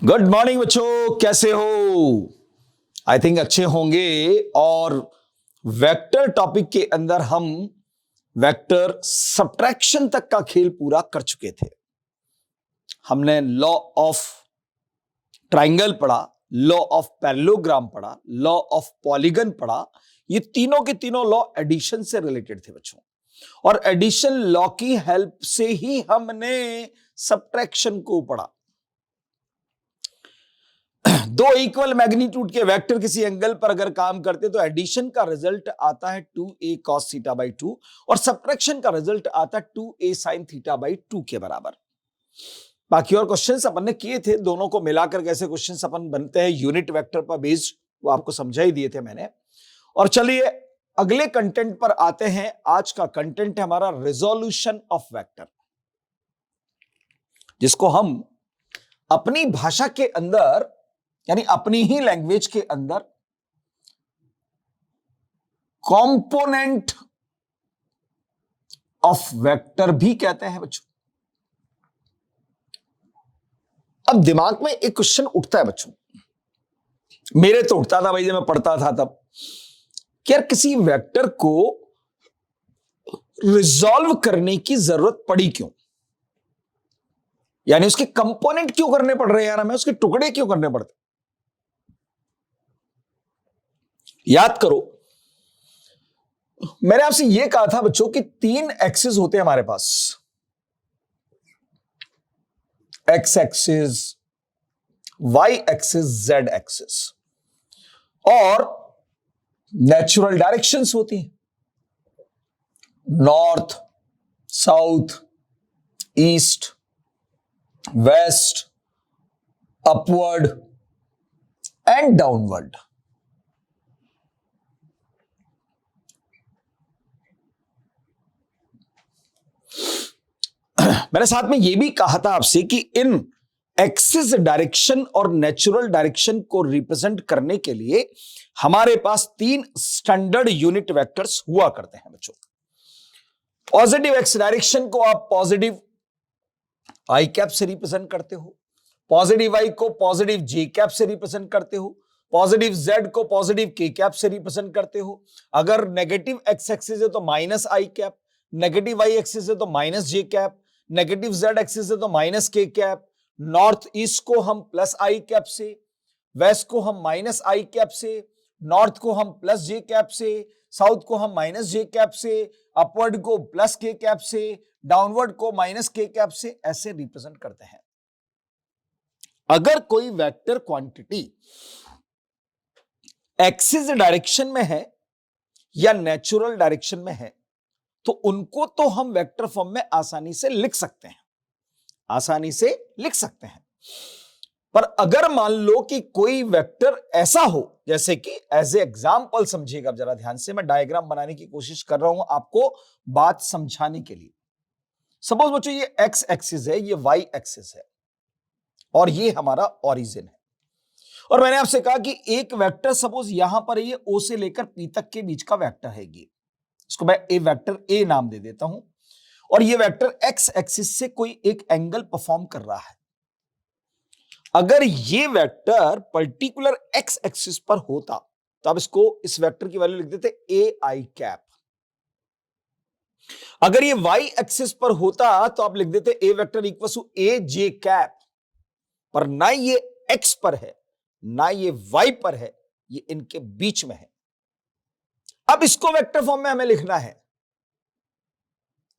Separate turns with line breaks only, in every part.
Good morning बच्चों, कैसे हो? आई थिंक अच्छे होंगे। और वेक्टर टॉपिक के अंदर हम वेक्टर सब्ट्रैक्शन तक का खेल पूरा कर चुके थे। हमने लॉ ऑफ ट्राइंगल पढ़ा, लॉ ऑफ पैरेललोग्राम पढ़ा, लॉ ऑफ पॉलीगन पढ़ा। ये तीनों के तीनों लॉ एडिशन से रिलेटेड थे बच्चों, और एडिशन लॉ की हेल्प से ही हमने सब्ट्रैक्शन को पढ़ा। दो इक्वल मैग्नीट्यूड के वेक्टर किसी एंगल पर अगर काम करते तो एडिशन का रिजल्ट आता है 2a cos थीटा बाई 2 और सब्ट्रैक्शन का रिजल्ट आता है 2a sin थीटा बाई 2 के बराबर। बाकी और क्वेश्चंस अपन ने किए थे, दोनों को मिलाकर कैसे क्वेश्चंस अपन बनते हैं यूनिट वेक्टर पर बेस्ड, वो आपको समझा ही दिए थे मैंने। और चलिए अगले कंटेंट पर आते हैं। आज का कंटेंट है हमारा रिजोल्यूशन ऑफ वेक्टर, जिसको हम अपनी भाषा के अंदर यानी अपनी ही लैंग्वेज के अंदर कंपोनेंट ऑफ वेक्टर भी कहते हैं बच्चों। अब दिमाग में एक क्वेश्चन उठता है बच्चों, मेरे तो उठता था भाई जब मैं पढ़ता था तब, कि यार किसी वेक्टर को रिजॉल्व करने की जरूरत पड़ी क्यों, यानी उसके कंपोनेंट क्यों करने पड़ रहे हैं यार, हमें उसके टुकड़े क्यों करने पड़ते। याद करो, मैंने आपसे यह कहा था बच्चों कि तीन एक्सिस होते हैं हमारे पास, X axis, Y axis, Z axis, और नेचुरल डायरेक्शंस होती हैं, north, south, east, west, upward and downward. मैंने साथ में यह भी कहा था आपसे कि इन एक्सिस डायरेक्शन और नेचुरल डायरेक्शन को रिप्रेजेंट करने के लिए हमारे पास तीन स्टैंडर्ड यूनिट वेक्टर्स हुआ करते हैं बच्चों। पॉजिटिव एक्स डायरेक्शन को आप पॉजिटिव आई कैप से रिप्रेजेंट करते हो, पॉजिटिव वाई को पॉजिटिव जे कैप से रिप्रेजेंट करते हो, पॉजिटिव जेड को पॉजिटिव के कैप से रिप्रेजेंट करते हो। अगर नेगेटिव एक्स एक्सिस है तो माइनस आई कैप, नेगेटिव वाई एक्सिस है तो माइनस जे कैप, नेगेटिव जेड एक्सिस है तो माइनस के कैप। नॉर्थ ईस्ट को हम प्लस आई कैप से, वेस्ट को हम माइनस आई कैप से, नॉर्थ को हम प्लस जे कैप से, साउथ को हम माइनस जे कैप से, अपवर्ड को प्लस के कैप से, डाउनवर्ड को माइनस के कैप से, ऐसे रिप्रेजेंट करते हैं। अगर कोई वेक्टर क्वांटिटी एक्सिस डायरेक्शन में है या नेचुरल डायरेक्शन में है तो उनको तो हम वेक्टर फॉर्म में आसानी से लिख सकते हैं, आसानी से लिख सकते हैं। पर अगर मान लो कि कोई वेक्टर ऐसा हो, जैसे कि एज ए एग्जाम्पल समझिएगा जरा ध्यान से, मैं डायग्राम बनाने की कोशिश कर रहा हूं आपको बात समझाने के लिए। सपोज बच्चों ये एक्स एक्सिस है, ये वाई एक्सिस है, और ये हमारा ओरिजिन है। और मैंने आपसे कहा कि एक वेक्टर सपोज यहां पर ये ओ से लेकर पी तक के बीच का वेक्टर है, ये इसको मैं ए वेक्टर ए नाम दे देता हूं, और ये वेक्टर एक्स एक्सिस से कोई एक एंगल परफॉर्म कर रहा है। अगर ये वेक्टर पर्टिकुलर एक्स एक्सिस पर होता तो आप इसको, इस वेक्टर की वैल्यू लिख देते ए आई कैप। अगर ये वाई एक्सिस पर होता तो आप लिख देते A vector equal to A J cap. पर ना ये एक्स पर है ना ये वाई पर है, ये इनके बीच में है। अब इसको वेक्टर फॉर्म में हमें लिखना है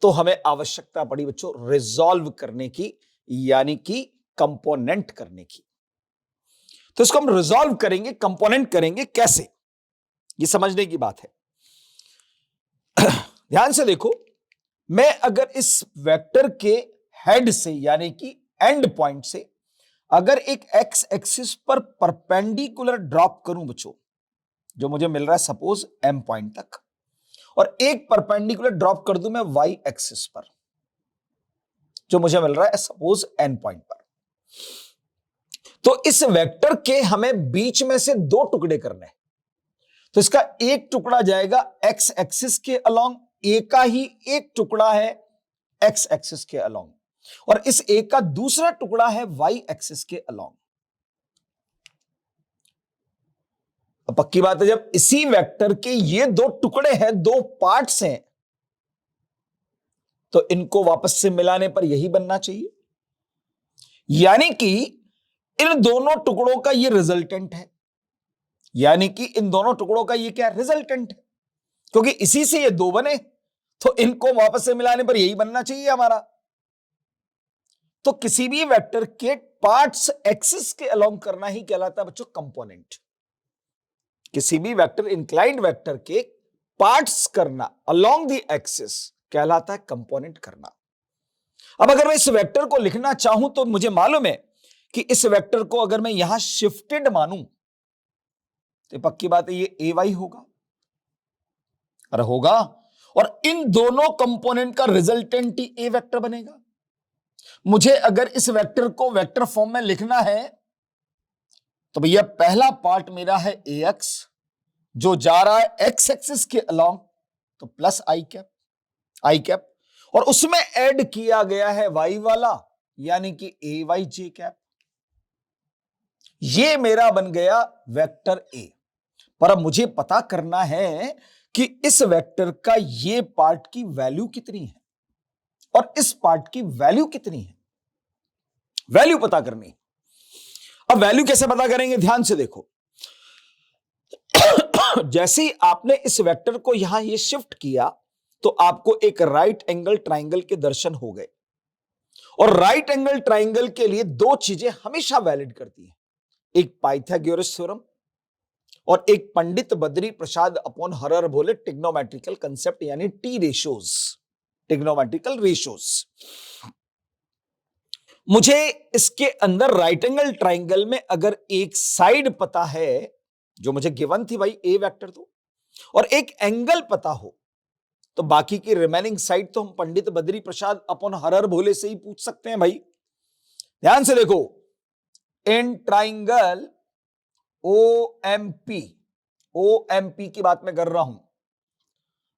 तो हमें आवश्यकता पड़ी बच्चों रिजॉल्व करने की, यानी कि कंपोनेंट करने की। तो इसको हम रिजॉल्व करेंगे, कंपोनेंट करेंगे कैसे, ये समझने की बात है। ध्यान से देखो, मैं अगर इस वेक्टर के हेड से यानी कि एंड पॉइंट से अगर एक एक्स एक्सिस पर परपेंडिकुलर ड्रॉप करूं बच्चों, जो मुझे मिल रहा है सपोज एम पॉइंट तक, और एक परपेंडिकुलर ड्रॉप कर दूं मैं वाई एक्सिस पर, जो मुझे मिल रहा है सपोज एन पॉइंट पर, तो इस वेक्टर के हमें बीच में से दो टुकड़े करने हैं। तो इसका एक टुकड़ा जाएगा एक्स एक्सिस के अलोंग, ए का ही एक टुकड़ा है एक्स एक्सिस के अलोंग, और इस ए का दूसरा टुकड़ा है वाई एक्सिस के अलोंग। अब पक्की बात है, जब इसी वेक्टर के ये दो टुकड़े हैं, दो पार्ट्स हैं, तो इनको वापस से मिलाने पर यही बनना चाहिए। यानी कि इन दोनों टुकड़ों का ये रिजल्टेंट है, यानी कि इन दोनों टुकड़ों का ये क्या रिजल्टेंट है, क्योंकि इसी से ये दो बने, तो इनको वापस से मिलाने पर यही बनना चाहिए हमारा। तो किसी भी वेक्टर के पार्ट्स एक्सिस के अलोंग करना ही कहलाता है बच्चों कंपोनेंट। किसी भी वेक्टर, इंक्लाइंड वेक्टर के पार्ट्स करना अलोंग द एक्सिस कहलाता है कंपोनेंट करना। अब अगर मैं इस वेक्टर को लिखना चाहूं तो मुझे मालूम है कि इस वेक्टर को अगर मैं यहां शिफ्टेड मानूं तो पक्की बात है ये ए वाई होगा, अरे होगा, और इन दोनों कंपोनेंट का रिजल्टेंट ही ए वेक्टर बनेगा। मुझे अगर इस वेक्टर को वेक्टर फॉर्म में लिखना है तो भैया पहला पार्ट मेरा है ए एक्स, जो जा रहा है एक्स एक्सिस के अलोंग, तो प्लस आई कैप, और उसमें ऐड किया गया है वाई वाला, यानी कि ए वाई जे कैप। ये मेरा बन गया वेक्टर ए। पर अब मुझे पता करना है कि इस वेक्टर का ये पार्ट की वैल्यू कितनी है और इस पार्ट की वैल्यू कितनी है, वैल्यू पता करनी। अब वैल्यू कैसे पता करेंगे, ध्यान से देखो। जैसे ही आपने इस वेक्टर को यहां ये शिफ्ट किया तो आपको एक राइट एंगल ट्राइंगल के दर्शन हो गए, और राइट एंगल ट्राइंगल के लिए दो चीजें हमेशा वैलिड करती हैं, एक पाइथागोरस थ्योरम और एक पंडित बद्री प्रसाद अपॉन हरर भोले टिग्नोमेट्रिकल कंसेप्ट, यानी टी रेशियोज, टिग्नोमेट्रिकल रेशियोज। मुझे इसके अंदर राइट एंगल ट्राइंगल में अगर एक साइड पता है जो मुझे गिवन थी भाई ए वेक्टर, तो और एक एंगल पता हो, तो बाकी की रिमेनिंग साइड तो हम पंडित बद्री प्रसाद अपॉन हरर भोले से ही पूछ सकते हैं भाई। ध्यान से देखो, इन ट्राइंगल ओएमपी की बात मैं कर रहा हूं।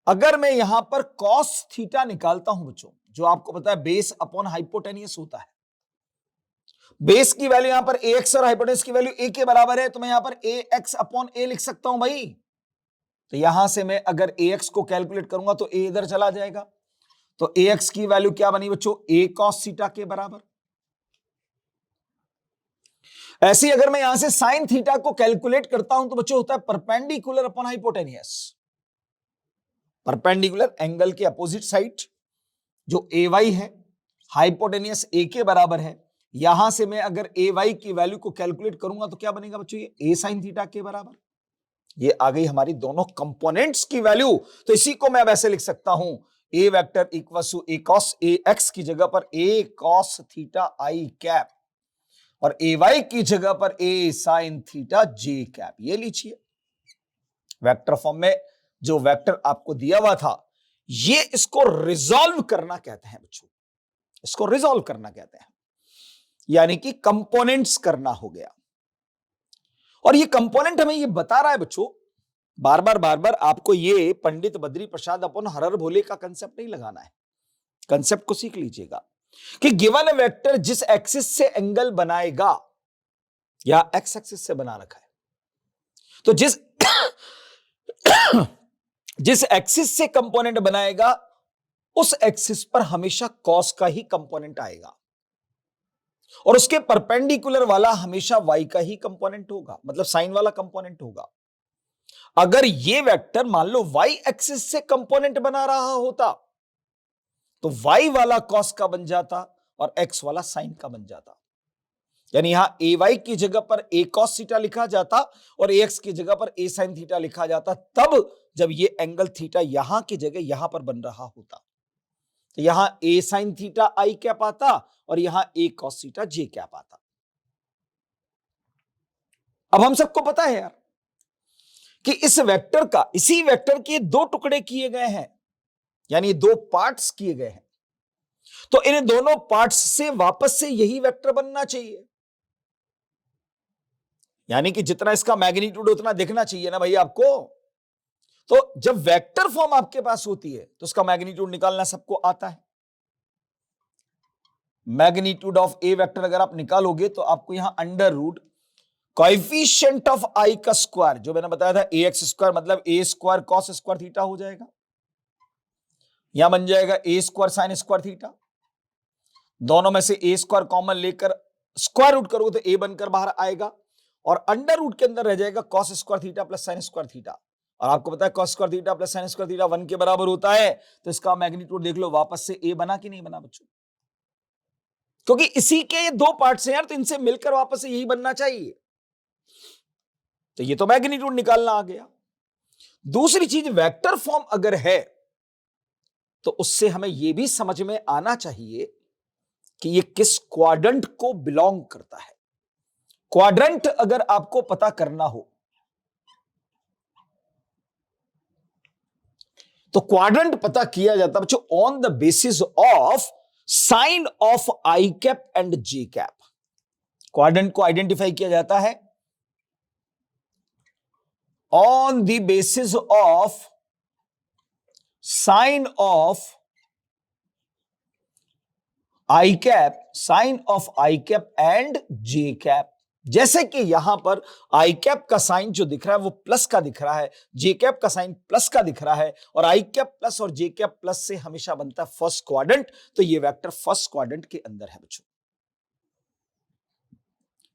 अगर मैं यहां पर कॉस थीटा निकालता हूं बच्चों, जो आपको पता है बेस अपॉन हाइपोटेनियस होता है, बेस की वैल्यू यहां पर ए एक्स और हाइपोटेनियस की वैल्यू ए के बराबर है, तो मैं यहां पर ए एक्स अपॉन ए लिख सकता हूं भाई। तो यहां से मैं अगर ए एक्स को कैलकुलेट करूंगा तो ए इधर चला जाएगा, तो ए एक्स की वैल्यू क्या बनी बच्चों, ए कॉस थीटा के बराबर। ऐसे ही अगर मैं यहां से साइन थीटा को कैलकुलेट करता हूं तो बच्चों होता है perpendicular upon hypotenuse, perpendicular angle के अपोजिट साइड जो ए वाई है, हाइपोटेनियस ए के बराबर है। यहां से मैं अगर ए वाई की वैल्यू को कैलकुलेट करूंगा तो क्या बनेगा बच्चों, ये ए साइन थीटा के बराबर। ये आ गई हमारी दोनों कंपोनेंट्स की वैल्यू। तो इसी को मैं अब ऐसे लिख सकता हूं, A vector equal to A cos A X की जगह पर A cos theta I cap, और ए वाई की जगह पर A sine theta J cap. ये लीजिए वेक्टर फॉर्म में जो वेक्टर आपको दिया हुआ था, ये इसको रिजॉल्व करना कहते हैं बच्चों, इसको रिजॉल्व करना कहते हैं, यानी कि कंपोनेंट्स करना हो गया। और ये कंपोनेंट हमें ये बता रहा है बच्चों, बार बार आपको ये पंडित बद्री प्रसाद अपन हरर भोले का कंसेप्ट नहीं लगाना है, कंसेप्ट को सीख लीजिएगा कि गिवन वेक्टर जिस एक्सिस से एंगल बनाएगा, या एक्स एक्सिस से बना रखा है, तो जिस एक्सिस से कंपोनेंट बनाएगा उस एक्सिस पर हमेशा कॉस का ही कंपोनेंट आएगा, और उसके परपेंडिकुलर वाला हमेशा वाई का ही कंपोनेंट होगा, मतलब साइन वाला कंपोनेंट होगा। अगर ये वेक्टर मान लो वाई एक्सिस से कंपोनेंट बना रहा होता तो वाई वाला कॉस का बन जाता और एक्स वाला साइन का बन जाता, यानी यहां ए वाई की जगह पर ए कॉस थीटा लिखा जाता और ए एक्स की जगह पर ए साइन थीटा लिखा जाता, तब जब ये एंगल थीटा यहां की जगह यहां पर बन रहा होता, तो यहां ए साइन थीटा आई कैप आता और यहां ए कॉस थीटा जे कैप आता। अब हम सबको पता है यार कि इस वेक्टर का, इसी वेक्टर के दो टुकड़े किए गए हैं, यानी दो पार्ट्स किए गए हैं, तो इन दोनों पार्ट्स से वापस से यही वेक्टर बनना चाहिए, यानी कि जितना इसका मैग्नीट्यूड उतना दिखना चाहिए ना भाई आपको। तो जब वेक्टर फॉर्म आपके पास होती है तो उसका मैग्नीट्यूड निकालना सबको आता है। मैग्नीट्यूड ऑफ ए वेक्टर अगर आप निकालोगे तो आपको यहां अंडर रूट कोएफिशिएंट ऑफ आई का स्क्वायर, जो मैंने बताया था ए एक्स स्क्वायर मतलब ए स्क्वायर कॉस स्क्वायर थीटा हो जाएगा, यहां बन जाएगा ए स्क्वायर साइन स्क्वायर थीटा। दोनों में से ए स्क्वायर कॉमन लेकर स्क्वायर रूट करोगे तो ए बनकर बाहर आएगा, और अंडर रूट के अंदर रह जाएगा cos square theta plus sine square theta. और आपको पता है cos square theta plus sine square theta 1 के बराबर होता है, तो इसका मैग्नीट्यूड देख लो, वापस से ए बना कि नहीं बना बच्चों? क्योंकि इसी के ये दो पार्ट्स हैं यार, तो इनसे मिलकर वापस से यही बनना चाहिए। तो ये तो मैग्नीट्यूड निकालना आ गया। दूसरी चीज, वेक्टर फॉर्म अगर है तो उससे हमें यह भी समझ में आना चाहिए कि ये किस क्वाड्रेंट को बिलोंग करता है। क्वाड्रेंट अगर आपको पता करना हो तो क्वाड्रेंट पता किया जाता है बच्चों on the basis of sine of I cap and j cap. Quadrant को आइडेंटिफाई किया जाता है on the basis of sine of I cap, sine of I cap and j cap. जैसे कि यहां पर आई कैप का साइन जो दिख रहा है वो प्लस का दिख रहा है, जे कैप का साइन प्लस का दिख रहा है, और आई कैप प्लस और जे कैप प्लस से हमेशा बनता है फर्स्ट क्वाड्रेंट, तो ये वेक्टर फर्स्ट क्वाड्रेंट के अंदर है बच्चों।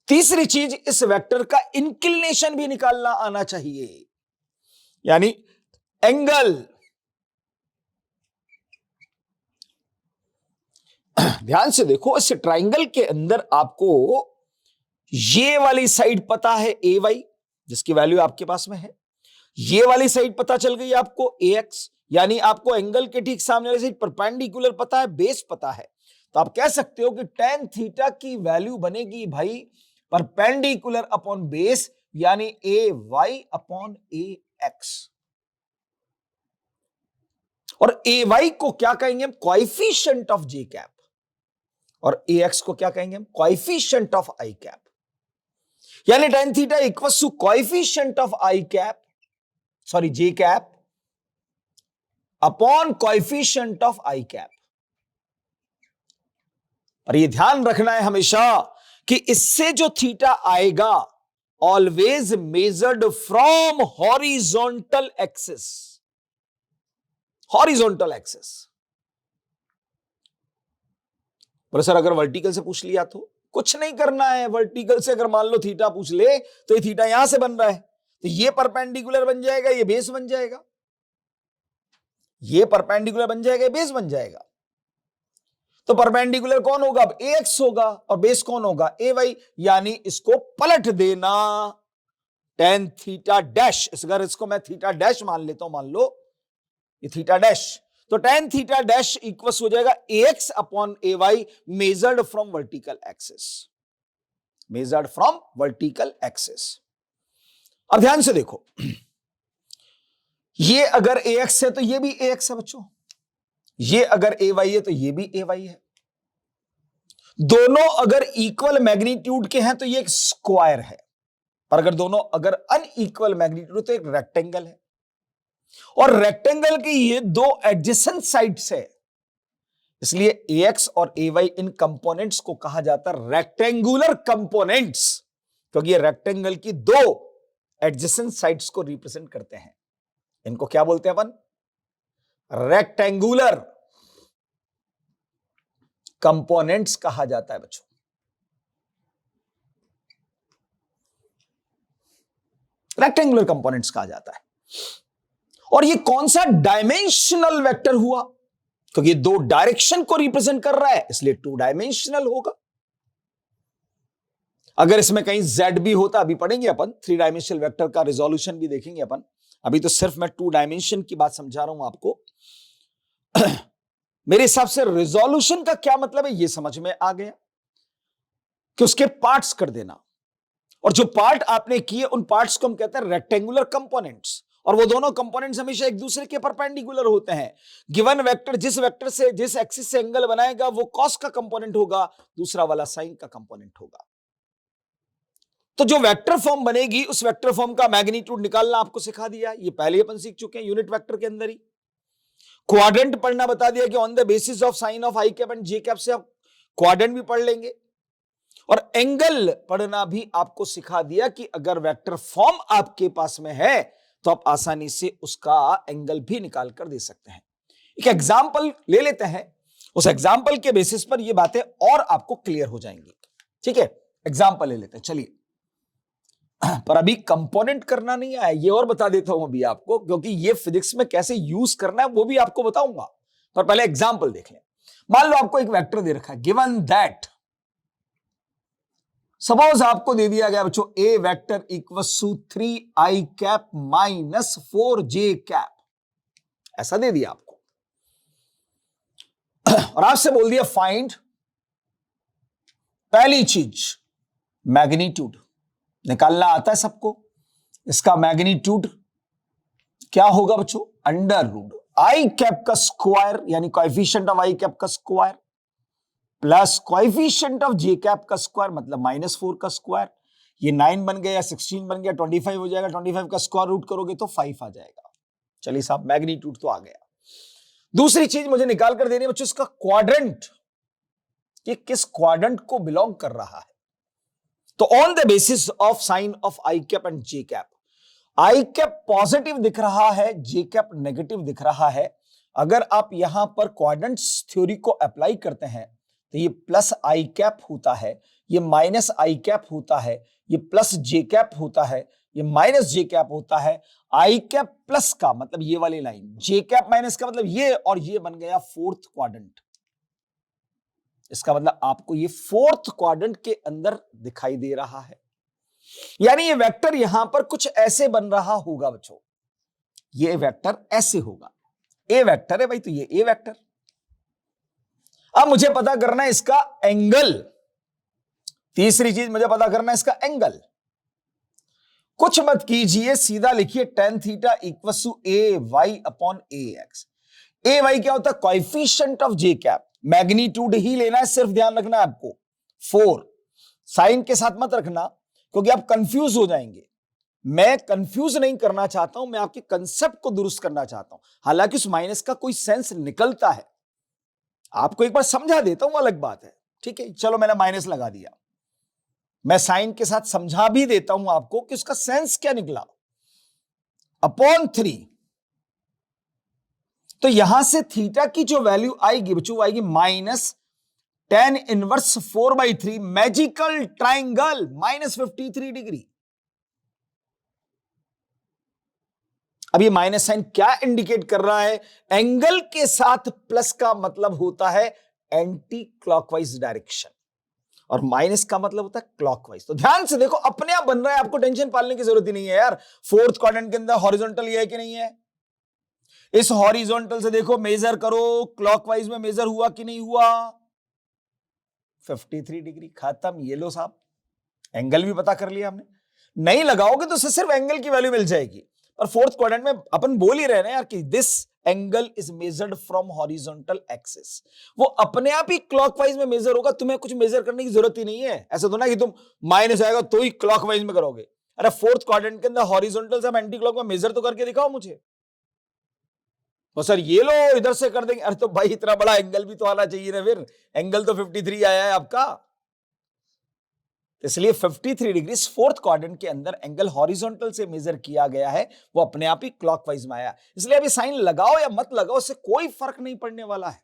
तीसरी चीज, इस वेक्टर का इंक्लिनेशन भी निकालना आना चाहिए, यानी एंगल। ध्यान से देखो, इस ट्राइंगल के अंदर आपको ये वाली साइड पता है ए वाई, जिसकी वैल्यू आपके पास में है, ये वाली साइड पता चल गई आपको ए एक्स, यानी आपको एंगल के ठीक सामने वाली साइड परपेंडिकुलर पता है, बेस पता है। तो आप कह सकते हो कि tan थीटा की वैल्यू बनेगी भाई परपेंडिकुलर अपॉन बेस, यानी ए वाई अपॉन ए एक्स। और ए वाई को क्या कहेंगे हम? कोएफिशिएंट ऑफ जे कैप, और ए एक्स को क्या कहेंगे हम? Coefficient of I cap. यानी tan theta equals to coefficient of I cap, sorry j cap upon coefficient of I cap. और ये ध्यान रखना है हमेशा कि इससे जो थीटा आएगा always measured from horizontal axis, horizontal axis. Sir अगर वर्टिकल से पूछ लिया तो कुछ नहीं करना है। वर्टिकल से अगर मान लो थीटा पूछ ले तो ये थीटा यहां से बन रहा है, तो ये परपेंडिकुलर बन जाएगा, ये बेस बन जाएगा, ये परपेंडिकुलर बन जाएगा, ये बेस बन जाएगा। तो परपेंडिकुलर कौन होगा? अब ए एक्स होगा, और बेस कौन होगा? ए वाई। यानी इसको पलट देना, tan थीटा डैश, अगर इसको मैं थीटा डैश मान लेता हूं, मान लो ये थीटा डैश, तो tan थीटा डैश इक्वल्स हो जाएगा A X upon A Y measured from vertical axis, measured from vertical axis. अब ध्यान से देखो, ये अगर ए एक्स है तो ये भी ए एक्स है बच्चों, ये अगर ए वाई है तो ये भी ए वाई है। दोनों अगर इक्वल मैग्नीट्यूड के हैं तो ये एक स्क्वायर है, और अगर दोनों अगर अनइक्वल मैग्नीट्यूड तो एक रेक्टेंगल है। और रेक्टेंगल की ये दो एडजेसेंट साइड्स है, इसलिए ए एक्स और ए वाई इन कंपोनेंट्स को कहा जाता है रेक्टेंगुलर कंपोनेंट्स, क्योंकि ये रेक्टेंगल की दो एडजेसेंट साइड्स को रिप्रेजेंट करते हैं। इनको क्या बोलते हैं अपन? रेक्टेंगुलर कंपोनेंट्स कहा जाता है बच्चों। रेक्टेंगुलर कंपोनेंट्स कहा जाता है। और ये कौन सा डायमेंशनल वेक्टर हुआ? क्योंकि ये दो डायरेक्शन को रिप्रेजेंट कर रहा है, इसलिए टू डायमेंशनल होगा। अगर इसमें कहीं z भी होता, अभी पढ़ेंगे अपन, थ्री डायमेंशनल वेक्टर का रिजोल्यूशन भी देखेंगे अपन, अभी तो सिर्फ मैं टू डायमेंशन की बात समझा रहा हूं आपको। मेरे हिसाब से रिजोल्यूशन का क्या मतलब है ये समझ में आ गया कि उसके पार्ट्स कर देना, और जो पार्ट आपने किए उन पार्ट्स को हम कहते हैं रेक्टेंगुलर कंपोनेंट्स, और वो दोनों कंपोनेंट्स हमेशा एक दूसरे के परपेंडिकुलर होते हैं। गिवन वेक्टर जिस वेक्टर से, जिस एक्सिस से एंगल बनाएगा वो कॉस का कंपोनेंट होगा, दूसरा वाला साइन का कंपोनेंट होगा। तो जो वेक्टर फॉर्म बनेगी उस वेक्टर फॉर्म का मैग्नीट्यूड निकालना आपको सिखा दिया, ये पहले अपन सीख चुके हैं यूनिट वेक्टर के अंदर ही। क्वाड्रेंट पढ़ना बता दिया कि on the basis of sine of I cap and j cap से आप क्वाड्रेंट भी पढ़ लेंगे। और एंगल पढ़ना भी आपको सिखा दिया कि अगर वेक्टर फॉर्म आपके पास में है तो आप आसानी से उसका एंगल भी निकाल कर दे सकते हैं। एक एग्जाम्पल ले लेते हैं, उस एग्जाम्पल के बेसिस पर ये बातें और आपको क्लियर हो जाएंगी। ठीक है, एग्जाम्पल ले लेते हैं, चलिए। पर अभी कंपोनेंट करना नहीं आया, ये और बता देता हूं अभी आपको, क्योंकि ये फिजिक्स में कैसे यूज करना है वो भी आपको बताऊंगा। पर पहले एग्जाम्पल देख लें। मान लो आपको एक वेक्टर दे रखा है, गिवन दैट, सपोज आपको दे दिया गया बच्चों A vector equals to 3i cap minus 4j cap, ऐसा दे दिया आपको। और आपसे बोल दिया फाइंड, पहली चीज मैग्नीट्यूड निकालना आता है सबको। इसका मैग्नीट्यूड क्या होगा बच्चों, अंडर रूट आई कैप का स्क्वायर यानी कोएफिशिएंट ऑफ आई कैप का square plus coefficient of J cap का स्क्वायर मतलब -4 का स्क्वायर। ये 9 बन गया, 16 बन गया, 25 हो जाएगा, 25 का स्क्वायर रूट करोगे तो 5 आ जाएगा। चलिए साहब, मैग्नीट्यूड तो आ गया। दूसरी चीज मुझे निकाल कर देनी है बच्चों, इसका क्वाड्रेंट, ये किस क्वाड्रेंट को बिलोंग कर रहा है। तो on the basis of sine of I cap and j cap, I cap positive दिख रहा है, जे कैप नेगेटिव दिख रहा है। अगर आप यहां पर क्वाड्रेंट्स थ्योरी को अप्लाई करते हैं तो ये प्लस आई कैप होता है, ये माइनस आई कैप होता है, ये प्लस जे कैप होता है, ये माइनस जे कैप होता है। आई कैप प्लस का मतलब ये वाली लाइन, जे कैप माइनस का मतलब ये, और ये बन गया फोर्थ क्वाड्रेंट। इसका मतलब आपको ये फोर्थ क्वाड्रेंट के अंदर दिखाई दे रहा है, यानी ये वेक्टर यहां पर कुछ ऐसे बन रहा होगा बच्चों, ये वेक्टर ऐसे होगा। ए वेक्टर है भाई, तो ये ए वेक्टर। अब मुझे पता करना है इसका एंगल, तीसरी चीज मुझे पता करना है इसका एंगल। कुछ मत कीजिए, सीधा लिखिए tan theta equals to A Y upon A X. A Y क्या होता है, coefficient of J cap, magnitude ही लेना है, सिर्फ ध्यान रखना है आपको 4, साइन के साथ मत रखना क्योंकि आप कंफ्यूज हो जाएंगे। मैं कंफ्यूज नहीं करना चाहता हूं, मैं आपके कंसेप्ट को दुरुस्त करना चाहता हूं। हालांकि उस माइनस का कोई सेंस निकलता है, आपको एक बार समझा देता हूं, अलग बात है। ठीक है, चलो मैंने माइनस लगा दिया, मैं साइन के साथ समझा भी देता हूं आपको कि उसका सेंस क्या निकला, अपॉन 3। तो यहां से थीटा की जो वैल्यू आएगी बच्चों, आएगी minus tan inverse 4/3 magical triangle -53 degree. अब ये माइनस साइन क्या इंडिकेट कर रहा है, एंगल के साथ प्लस का मतलब होता है एंटी क्लॉकवाइज डायरेक्शन, और माइनस का मतलब होता है क्लॉकवाइज। तो ध्यान से देखो, अपने आप बन रहा है, आपको टेंशन पालने की जरूरत ही नहीं है यार। फोर्थ क्वाड्रेंट के अंदर हॉरिजॉन्टल ये है कि नहीं है, इस हॉरिजॉन्टल से देखो, मेजर करो, क्लॉकवाइज में मेजर हुआ कि नहीं हुआ, 53 डिग्री, खत्म। ये लो साहब, एंगल भी पता कर लिया हमने। नहीं लगाओगे तो सिर्फ एंगल की वैल्यू मिल जाएगी, पर फोर्थ क्वाड्रेंट में अपन बोल ही रहे हैं यार कि this angle is measured from horizontal axis, वो अपने आप ही क्लॉकवाइज में मेजर होगा, तुम्हें कुछ मेजर करने की जरूरत ही नहीं है। ऐसा तो ना कि तुम माइनस आएगा तो ही क्लॉकवाइज में करोगे। अरे फोर्थ क्वाड्रेंट के अंदर हॉरिजॉन्टल से एंटी क्लॉक में मेजर तो करके दिखाओ मुझे। तो सर ये लो इधर से कर देंगे, अरे तो भाई इतना बड़ा एंगल भी तो आना चाहिए ना, फिर एंगल तो 53 आया है आपका, इसलिए 53 डिग्री फोर्थ क्वाड्रेंट के अंदर एंगल हॉरिजॉन्टल से मेजर किया गया है, वो अपने आप ही क्लॉकवाइज में आया। इसलिए अभी साइन लगाओ या मत लगाओ, उससे कोई फर्क नहीं पड़ने वाला है,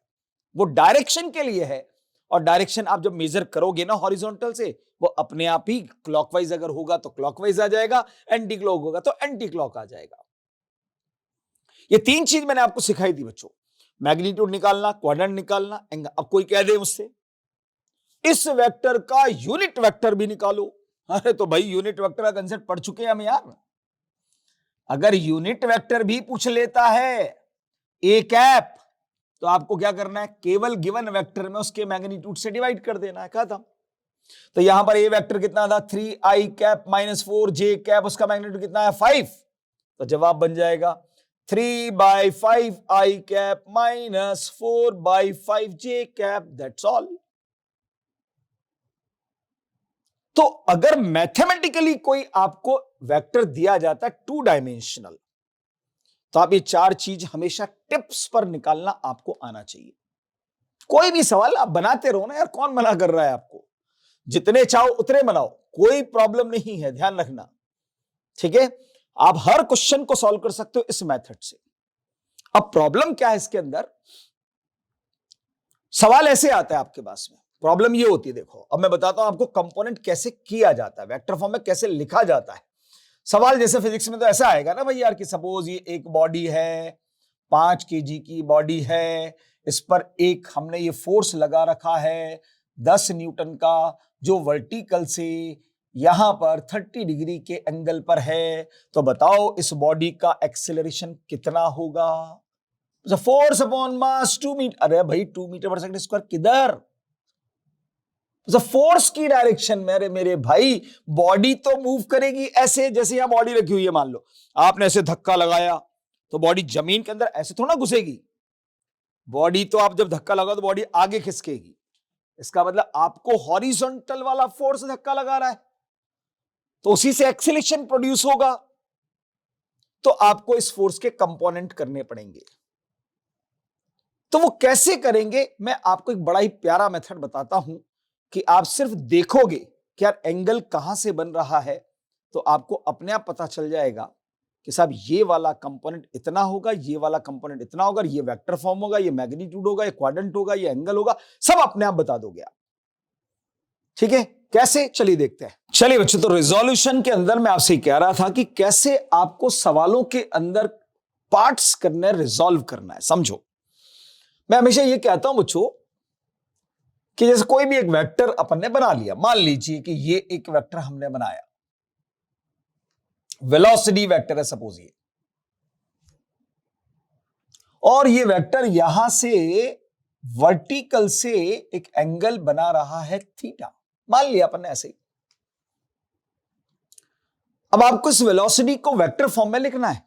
वो डायरेक्शन के लिए है। और डायरेक्शन आप जब मेजर करोगे ना हॉरिजॉन्टल से, वो अपने आप ही क्लॉकवाइज अगर होगा तो क्लॉकवाइज आ जाएगा, एंटी क्लॉक होगा तो एंटी क्लॉक आ जाएगा। ये 3 चीज मैंने आपको सिखाई थी बच्चों, मैग्नीट्यूड निकालना, क्वाड्रेंट निकालना, एंगल। अब कोई कह दे मुझसे इस वेक्टर का यूनिट वेक्टर भी निकालो, अरे तो भाई यूनिट वेक्टर का कंसेप्ट पढ़ चुके हैं हम यार। अगर यूनिट वेक्टर भी पूछ लेता है ए कैप, तो आपको क्या करना है, केवल गिवन वेक्टर में उसके मैग्नीट्यूड से डिवाइड कर देना है, खत्म। तो यहां पर ए वेक्टर कितना था, 3i cap minus 4j cap, उसका मैग्नीट्यूड कितना है 5, तो जवाब बन जाएगा 3/5i cap minus 4/5j cap, that's all. तो अगर मैथमेटिकली कोई आपको वेक्टर दिया जाता है 2 डायमेंशनल, तो आप ये 4 चीज हमेशा टिप्स पर निकालना आपको आना चाहिए। कोई भी सवाल आप बनाते रहो ना यार, कौन मना कर रहा है आपको। जितने चाहो उतने बनाओ, कोई प्रॉब्लम नहीं है, ध्यान रखना, ठीक है। आप हर क्वेश्चन को सॉल्व कर सकते हो इस मेथड से। अब प्रॉब्लम क्या है इसके अंदर, सवाल ऐसे आता है आपके पास में, प्रॉब्लम ये होती है, देखो अब मैं बताता हूं आपको कंपोनेंट कैसे किया जाता है, वेक्टर फॉर्म में कैसे लिखा जाता है। सवाल जैसे फिजिक्स में तो ऐसा आएगा ना भाई यार कि सपोज ये एक बॉडी है, 5 kg की बॉडी है, इस पर एक हमने ये फोर्स लगा रखा है 10 न्यूटन का, जो वर्टिकल से यहां पर 30 डिग्री के एंगल पर है, तो बताओ इस बॉडी का एक्सेलरेशन कितना होगा। फोर्स अपॉन मास 2 मीटर, अरे भाई 2 मीटर पर सेकंड स्क्वायर किधर, फोर्स की डायरेक्शन में। अरे मेरे भाई बॉडी तो मूव करेगी ऐसे, जैसे यहां बॉडी रखी हुई है, मान लो आपने ऐसे धक्का लगाया तो बॉडी जमीन के अंदर ऐसे थोड़ा घुसेगी, बॉडी तो आप जब धक्का लगाओ तो बॉडी आगे खिसकेगी, इसका मतलब आपको हॉरिजॉन्टल वाला फोर्स धक्का लगा रहा है, तो उसी से एक्सेलरेशन प्रोड्यूस होगा। तो आपको इस फोर्स के कंपोनेंट करने पड़ेंगे। तो वो कैसे करेंगे, मैं आपको एक बड़ा ही प्यारा मेथड बताता हूं कि आप सिर्फ देखोगे कि यार एंगल कहां से बन रहा है, तो आपको अपने आप पता चल जाएगा कि साहब ये वाला कंपोनेंट इतना होगा, ये वाला कंपोनेंट इतना होगा, ये वेक्टर फॉर्म होगा, ये मैग्नीट्यूड होगा, ये क्वाड्रेंट होगा, ये एंगल होगा, सब अपने आप बता दोगे आप। ठीक है, कैसे, चलिए देखते हैं। चलिए बच्चों, तो रिजोल्यूशन के अंदर मैं आपसे कह रहा था कि कैसे आपको सवालों के अंदर पार्ट्स करना, रिजॉल्व करना है। समझो, मैं हमेशा ये कहता हूं बच्चों कि जैसे कोई भी एक वेक्टर अपन ने बना लिया, मान लीजिए कि ये एक वेक्टर हमने बनाया, वेलोसिटी वेक्टर है सपोज ये, और ये वेक्टर यहां से वर्टिकल से एक एंगल बना रहा है थीटा, मान लिया अपन ने ऐसे ही। अब आपको इस वेलोसिटी को वेक्टर फॉर्म में लिखना है,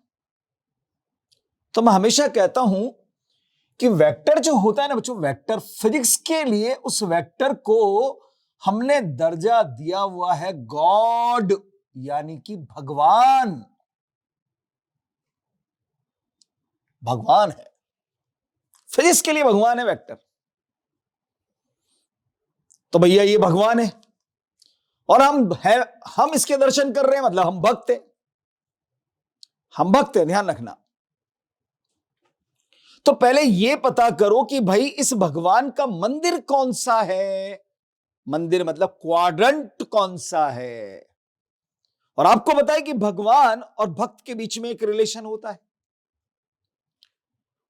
तो मैं हमेशा कहता हूं कि वेक्टर जो होता है ना बच्चों, वेक्टर फिजिक्स के लिए उस वेक्टर को हमने दर्जा दिया हुआ है गॉड, यानी कि भगवान। भगवान है, फिजिक्स के लिए भगवान है वेक्टर। तो भैया ये भगवान है और हम इसके दर्शन कर रहे हैं, मतलब हम भक्त हैं, हम भक्त हैं, ध्यान रखना। तो पहले यह पता करो कि भाई इस भगवान का मंदिर कौन सा है, मंदिर मतलब क्वाड्रंट कौन सा है। और आपको बताए कि भगवान और भक्त के बीच में एक रिलेशन होता है,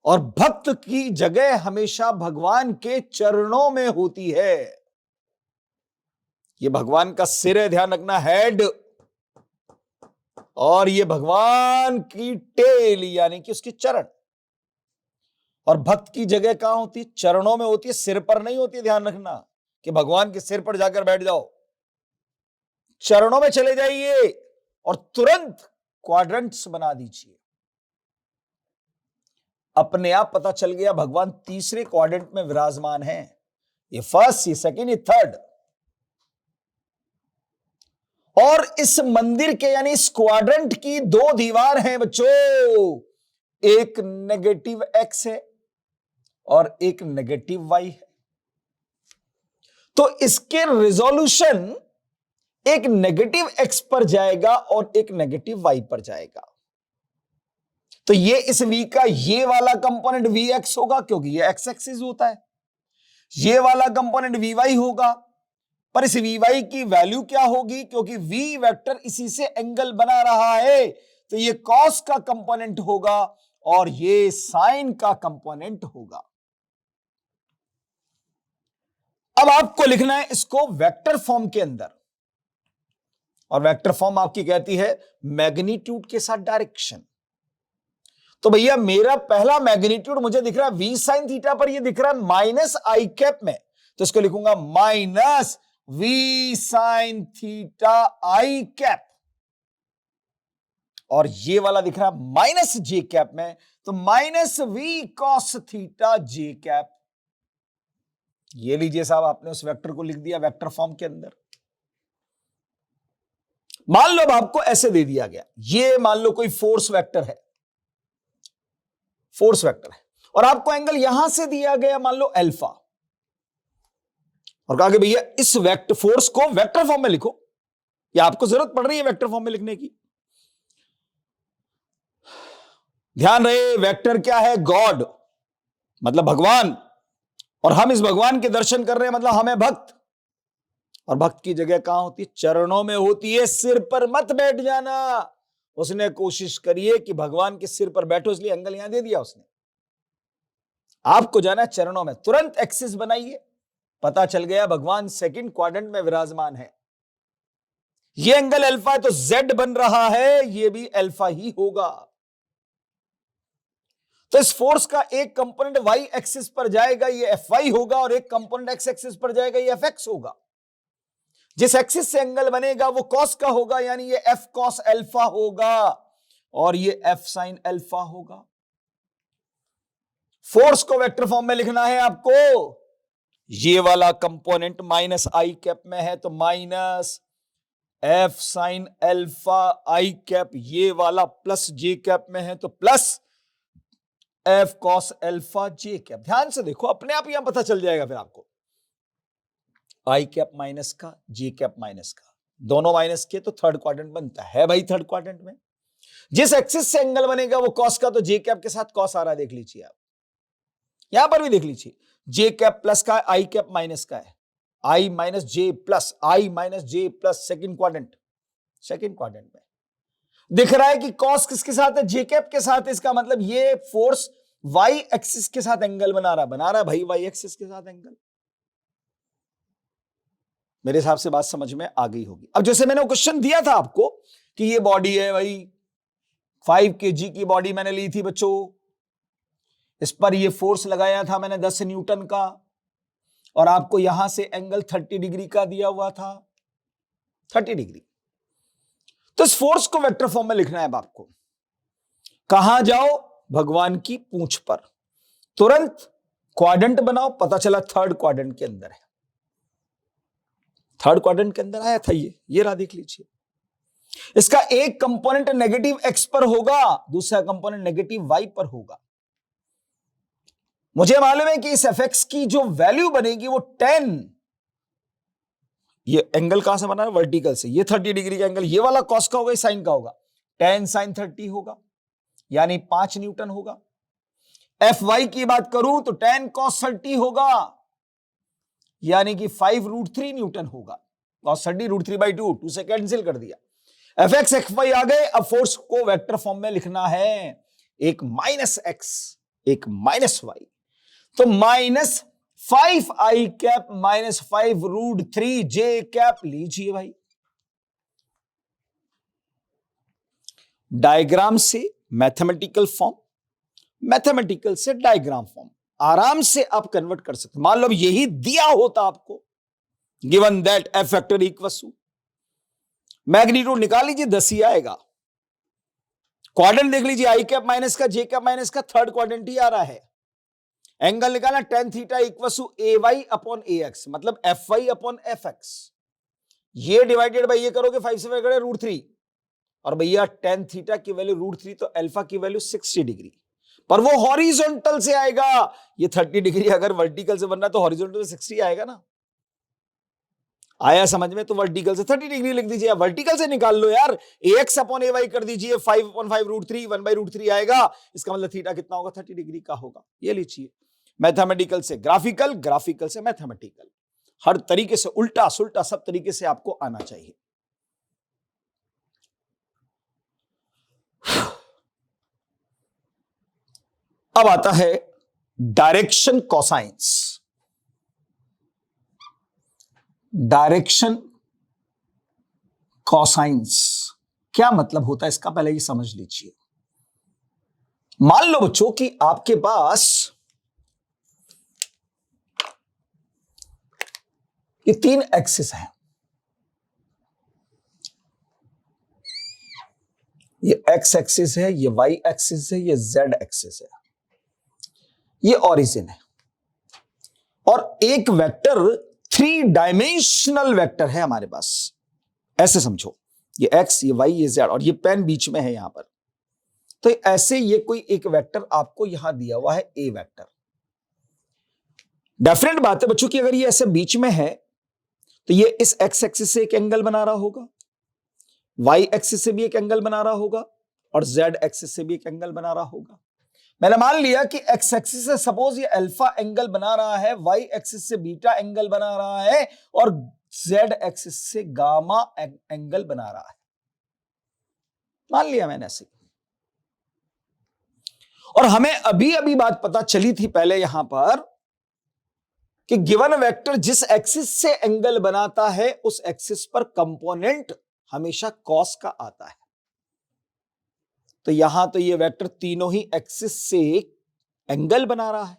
और भक्त की जगह हमेशा भगवान के चरणों में होती है। यह भगवान का सिर है, ध्यान रखना, हेड, और यह भगवान की टेल यानी कि उसके चरण। और भक्त की जगह कहां होती है, चरणों में होती है, सिर पर नहीं होती है। ध्यान रखना कि भगवान के सिर पर जाकर बैठ जाओ, चरणों में चले जाइए और तुरंत क्वाड्रेंट्स बना दीजिए। अपने आप पता चल गया भगवान तीसरे क्वाड्रेंट में विराजमान है, ये फर्स्ट, ये सेकंड, ये थर्ड। और इस मंदिर के यानी इस क्वाड्रेंट की 2 दीवार हैं बच्चों, एक नेगेटिव एक्स है और एक नेगेटिव वाई है। तो इसके रिजोल्यूशन एक नेगेटिव एक्स पर जाएगा और एक नेगेटिव वाई पर जाएगा। तो ये इस वी का ये वाला कंपोनेंट वी एक्स होगा, क्योंकि ये एक्स एक्सिस होता है। ये वाला कंपोनेंट वी वाई होगा, पर इस वी वाई की वैल्यू क्या होगी, क्योंकि वी वेक्टर इसी से एंगल बना रहा है, तो ये कॉस का कंपोनेंट होगा और ये साइन का कंपोनेंट होगा। अब आपको लिखना है इसको वेक्टर फॉर्म के अंदर, और वेक्टर फॉर्म आपकी कहती है मैग्नीट्यूड के साथ डायरेक्शन। तो भैया मेरा पहला मैग्नीट्यूड मुझे दिख रहा है वी साइन थीटा पर, ये दिख रहा है माइनस आई कैप में, तो इसको लिखूंगा माइनस वी साइन थीटा आई कैप। और ये वाला दिख रहा है माइनस जे कैप में, तो माइनस वी कॉस थीटा जे कैप। ये लीजिए साहब, आपने उस वेक्टर को लिख दिया वेक्टर फॉर्म के अंदर। मान लो अब आपको ऐसे दे दिया गया, ये मान लो कोई फोर्स वेक्टर है, फोर्स वेक्टर है, और आपको एंगल यहां से दिया गया मान लो अल्फा, और कहा कि भैया इस वेक्टर फोर्स को वेक्टर फॉर्म में लिखो, या आपको जरूरत पड़ रही है वेक्टर फॉर्म में लिखने की। ध्यान रहे, वेक्टर क्या है? गॉड, मतलब भगवान, और हम इस भगवान के दर्शन कर रहे हैं, मतलब हमें भक्त। और भक्त की जगह कहां होती है? चरणों में होती है। सिर पर मत बैठ जाना। उसने कोशिश करिए कि भगवान के सिर पर बैठो, इसलिए एंगल यहां दे दिया उसने। आपको जाना है चरणों में, तुरंत एक्सिस बनाइए, पता चल गया भगवान सेकंड क्वाड्रेंट में विराजमान है। ये एंगल अल्फा है तो जेड बन रहा है, ये भी अल्फा ही होगा। तो इस फोर्स का एक कंपोनेंट वाई एक्सिस पर जाएगा, ये एफ वाई होगा, और एक कंपोनेंट एक्स एक्सिस पर जाएगा, ये एफ एक्स होगा। जिस एक्सिस से एंगल बनेगा वो कॉस का होगा, यानी ये एफ कॉस अल्फा होगा, और ये एफ साइन अल्फा होगा। फोर्स को वेक्टर फॉर्म में लिखना है आपको। ये वाला कंपोनेंट माइनस आई कैप में है तो माइनस एफ साइन अल्फा आई कैप, ये वाला प्लस जे कैप में है तो प्लस एफ कॉस अल्फा जे कैप। ध्यान से देखो, अपने आप यहां पता चल जाएगा फिर आपको। आई कैप माइनस का, जे कैप माइनस का, दोनों माइनस के तो थर्ड क्वाड्रेंट बनता है भाई। थर्ड क्वाड्रेंट में जिस एक्सिस से एंगल बनेगा वो कॉस का, तो जे कैप के साथ कॉस आ रहा है, देख लीजिए आप। यहां पर भी देख लीजिए, जे कैप प्लस का है, आई कैप माइनस का है। I minus J plus, I minus J plus, second quadrant. Second quadrant में दिख रहा है कि कॉस किसके साथ है? जे कैप के साथ। इसका मतलब ये फोर्स वाई एक्सिस के साथ एंगल बना रहा है भाई, वाई एक्सिस के साथ एंगल। मेरे हिसाब से बात समझ में आ गई होगी। अब जैसे मैंने क्वेश्चन दिया था आपको कि ये बॉडी है भाई, 5 kg की बॉडी मैंने ली थी बच्चों, इस पर ये फोर्स लगाया था मैंने 10 न्यूटन का, और आपको यहां से एंगल 30 डिग्री का दिया हुआ था, 30 डिग्री। तो इस फोर्स को वेक्टर फॉर्म में लिखना है अब आपको। कहां जाओ? भगवान की पूंछ पर। तुरंत क्वाड्रेंट बनाओ, पता चला थर्ड क्वाड्रेंट के अंदर है। थर्ड क्वाड्रेंट के अंदर आया था ये रहा, देख लीजिए। इसका एक कंपोनेंट नेगेटिव एक्स पर होगा, दूसरा कंपोनेंट नेगेटिव वाई पर होगा। मुझे मालूम है कि इस एफ एक्स की जो वैल्यू बनेगी वो 10, ये एंगल कहां से बना है? वर्टिकल से। ये 30 डिग्री का एंगल, ये वाला कॉस का होगा, साइन का होगा। 10 साइन 30 होगा, यानी 5 न्यूटन होगा। एफ वाई की बात करूं तो 10 कॉस 30 होगा, यानी कि 5√3 न्यूटन होगा। कॉस 30 √3/2, 2 से कैंसिल कर दिया। एफ एक्स एफ वाई आ गए। अब फोर्स को वेक्टर फॉर्म में लिखना है, एक माइनस एक्स, एक माइनस वाई। तो माइनस 5 आई कैप माइनस 5√3 जे कैप लीजिए भाई। डायग्राम से मैथमेटिकल फॉर्म, मैथमेटिकल से डायग्राम फॉर्म, आराम से आप कन्वर्ट कर सकते। मान लो यही दिया होता आपको, given that f factor equals to, magnitude निकाल लीजिए, 10 ही आएगा। क्वाड्रेंट देख लीजिए, आई कैप माइनस का, जे कैप माइनस का, थर्ड क्वाड्रेंट ही आ रहा है। एंगल निकालना, tan theta equals to A Y upon A X, मतलब F Y upon F X. ये डिवाइडेड बाई ये करोगे 5 से 5 √3, और भैया tan थीटा की वैल्यू √3, तो अल्फा की वैल्यू 60 डिग्री, पर वो हॉरिजॉन्टल से आएगा। ये 30 डिग्री अगर वर्टिकल से बनना है तो हॉरिजॉन्टल से 60 आएगा ना। आया समझ में? तो वर्टिकल से 30 डिग्री लिख दीजिए, वर्टिकल से निकाल लो यार, ax अपॉन ay कर दीजिए, 5/5 √3 आएगा। इसका मतलब थीटा कितना होगा? 30 डिग्री का होगा। ये लीजिए, मैथमेटिकल से ग्राफिकल, ग्राफिकल से मैथमेटिकल, हर तरीके से उल्टा सुल्टा सब तरीके से आपको आना चाहिए। अब आता है डायरेक्शन कोसाइंस। डायरेक्शन कोसाइंस क्या मतलब होता है इसका पहले ही समझ लीजिए। मान लो बच्चों कि आपके पास ये 3 एक्सिस हैं, ये एक्स एक्सिस है, ये वाई एक्सिस है, ये जेड एक्सिस है, ये ओरिजिन है, और एक वेक्टर 3 डायमेंशनल वेक्टर है हमारे पास। ऐसे समझो, ये एक्स, ये वाई, ये जेड, और ये पेन बीच में है यहां पर। तो ऐसे ये कोई एक वेक्टर आपको यहां दिया हुआ है, ए वेक्टर। डेफिनेट बात है बच्चों की, अगर ये ऐसे बीच में है तो ये इस एक्स एक्सिस से एक एंगल बना रहा होगा, वाई एक्सिस से भी एक एंगल बना रहा होगा, और जेड एक्सिस से भी एक एंगल बना रहा होगा। मैंने मान लिया कि एक्स एक्सिस से सपोज ये अल्फा एंगल बना रहा है, वाई एक्सिस से बीटा एंगल बना रहा है, और जेड एक्सिस से गामा एंगल बना रहा है। मान लिया मैंने ऐसे। और हमें अभी अभी बात पता चली थी पहले यहां पर कि गिवन वेक्टर जिस एक्सिस से एंगल बनाता है उस एक्सिस पर कंपोनेंट हमेशा कॉस का आता है। तो यहां तो ये वेक्टर तीनों ही एक्सिस से एंगल बना रहा है,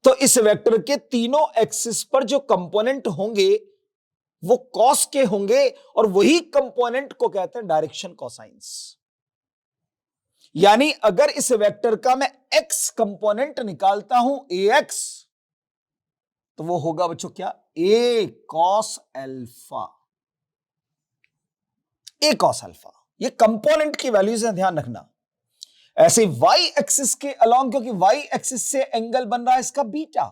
तो इस वेक्टर के तीनों एक्सिस पर जो कंपोनेंट होंगे वो कॉस के होंगे, और वही कंपोनेंट को कहते हैं डायरेक्शन कोसाइंस। यानी अगर इस वेक्टर का मैं एक्स कंपोनेंट निकालता हूं ए एक्स, तो वो होगा बच्चों क्या, ए कॉस अल्फा। ए कॉस अल्फा, ये कंपोनेंट की वैल्यूज है, ध्यान रखना। ऐसे वाई एक्सिस के अलोंग, क्योंकि वाई एक्सिस से एंगल बन रहा है इसका बीटा,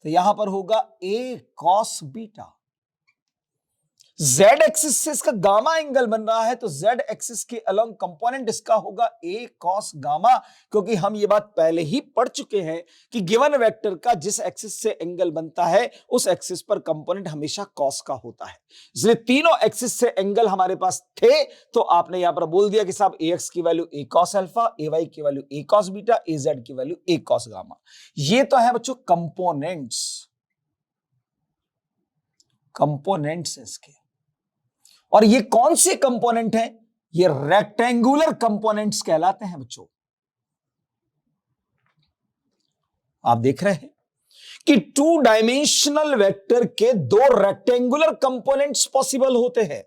तो यहां पर होगा ए कॉस बीटा। जेड एक्सिस से इसका गामा एंगल बन रहा है, तो जेड एक्सिस के अलोंग कंपोनेंट इसका होगा ए कॉस गामा, क्योंकि हम ये बात पहले ही पढ़ चुके हैं कि गिवन वेक्टर का जिस एक्सिस से एंगल बनता है उस एक्सिस पर कंपोनेंट हमेशा कॉस का होता है। इसलिए तीनों एक्सिस से एंगल हमारे पास थे, तो आपने यहां पर बोल दिया कि साहब ए एक्स की वैल्यू ए कॉस अल्फा, ए वाई की वैल्यू ए कॉस बीटा, ए जेड की वैल्यू ए कॉस गामा। ये तो है बच्चों कंपोनेंट्स, कंपोनेंट्स इसके। और ये कौन से कंपोनेंट हैं, ये रेक्टेंगुलर कंपोनेंट्स कहलाते हैं बच्चों। आप देख रहे हैं कि 2 डायमेंशनल वेक्टर के 2 रेक्टेंगुलर कंपोनेंट्स पॉसिबल होते हैं,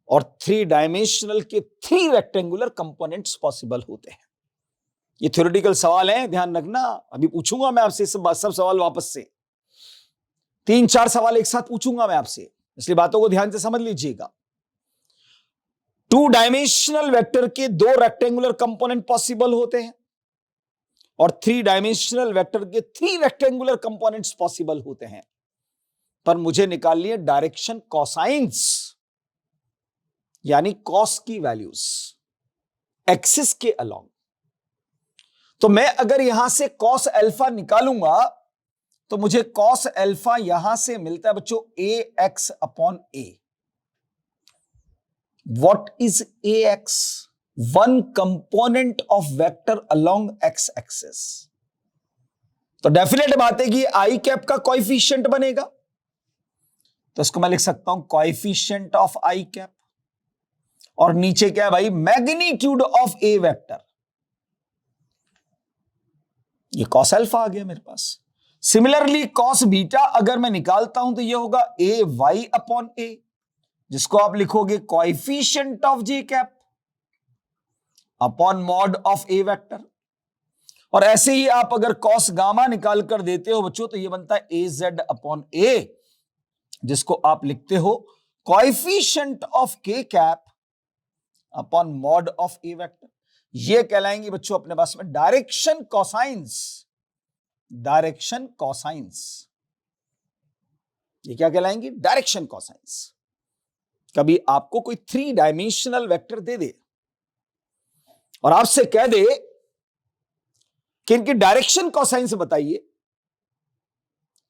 और 3 डायमेंशनल के 3 रेक्टेंगुलर कंपोनेंट्स पॉसिबल होते हैं। ये थ्योरेटिकल सवाल है, ध्यान रखना। अभी पूछूंगा मैं आपसे सब सवाल वापस से, 3-4 सवाल एक साथ पूछूंगा मैं आपसे, इसलिए बातों को ध्यान से समझ लीजिएगा। 2 डायमेंशनल वेक्टर के 2 रेक्टेंगुलर कंपोनेंट पॉसिबल होते हैं, और 3 डायमेंशनल वेक्टर के 3 रेक्टेंगुलर कंपोनेंट्स पॉसिबल होते हैं। पर मुझे निकालनी है डायरेक्शन कोसाइंस, यानी कॉस की वैल्यूज एक्सिस के अलोंग। तो मैं अगर यहां से कॉस अल्फा निकालूंगा तो मुझे कॉस अल्फा यहां से मिलता है बच्चों A X upon A. What is A X? One component of vector along X axis. तो डेफिनेट बात है कि आई कैप का कोएफिशिएंट बनेगा, तो इसको मैं लिख सकता हूं कोएफिशिएंट ऑफ आई कैप, और नीचे क्या है भाई, मैग्नीट्यूड ऑफ ए वेक्टर। ये कॉस अल्फा आ गया मेरे पास। सिमिलरली कॉस बीटा अगर मैं निकालता हूं तो ये होगा ए वाई अपॉन ए, जिसको आप लिखोगे coefficient of J cap upon mod of A vector. और ऐसे ही आप अगर कॉस गामा निकाल कर देते हो बच्चों तो ये बनता है ए जेड अपॉन ए, जिसको आप लिखते हो coefficient of K cap upon mod of A vector. ये कहलाएंगे बच्चों अपने पास में डायरेक्शन कोसाइंस। डायरेक्शन कोसाइंस, ये क्या कहलाएंगे? Direction cosines. कभी आपको कोई 3 डायमेंशनल वेक्टर दे दे और आपसे कह दे कि इनकी डायरेक्शन कोसाइंस बताइए,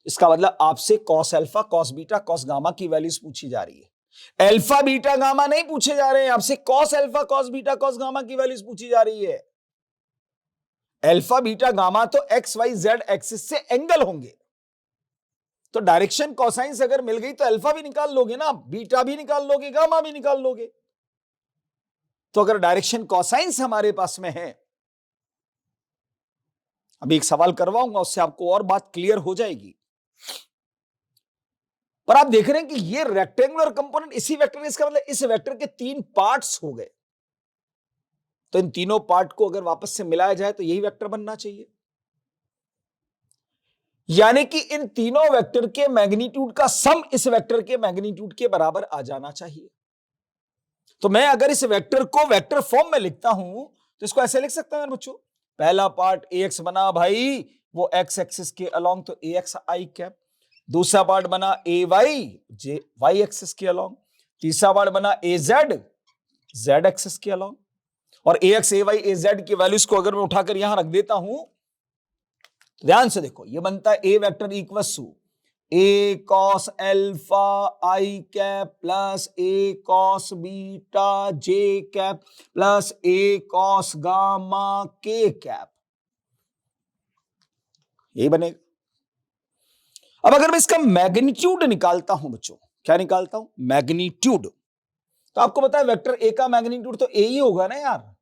इसका मतलब आपसे cos alpha, cos beta, cos gamma की वैल्यूज पूछी जा रही है। अल्फा बीटा गामा नहीं पूछे जा रहे हैं आपसे, cos alpha, cos beta, cos gamma की वैल्यूज पूछी जा रही है। अल्फा बीटा गामा तो एक्स वाई जेड एक्सिस से एंगल होंगे, तो डायरेक्शन कोसाइंस अगर मिल गई तो अल्फा भी निकाल लोगे ना, बीटा भी निकाल लोगे, गामा भी निकाल लोगे। तो अगर डायरेक्शन कोसाइंस हमारे पास में है, अभी एक सवाल करवाऊंगा उससे आपको और बात क्लियर हो जाएगी। पर आप देख रहे हैं कि ये रेक्टेंगुलर कंपोनेंट इसी वेक्टर, इसका मतलब इस वेक्टर के 3 पार्ट्स हो गए, तो इन तीनों पार्ट को अगर वापस से मिलाया जाए तो यही वेक्टर बनना चाहिए। यानी कि इन तीनों वेक्टर के मैग्नीट्यूड का सम इस वेक्टर के मैग्नीट्यूड के बराबर आ जाना चाहिए। तो मैं अगर इस वेक्टर को वेक्टर फॉर्म में लिखता हूं तो इसको ऐसे लिख सकता हूं बच्चों, पहला पार्ट ax बना भाई, वो एक्स एक्सिस के अलोंग, तो ए एक्स आई कैप। दूसरा पार्ट बना ए वाई जे वाई एक्सिस के अलोंग। तीसरा पार्ट बना ए जेड जेड एक्सिस के अलोंग। और ए X A Y A Z की वैल्यूज को अगर मैं उठाकर यहां रख देता हूं, ध्यान से देखो, ये बनता है A vector equal to A cos alpha I cap plus A cos beta J cap plus A cos gamma K cap, ये बनेगा। अब अगर मैं इसका मैग्नीट्यूड निकालता हूं बच्चों, क्या निकालता हूं? मैग्नीट्यूड। तो आपको पता है वेक्टर ए का मैग्नीट्यूड तो ए ही होगा ना यार।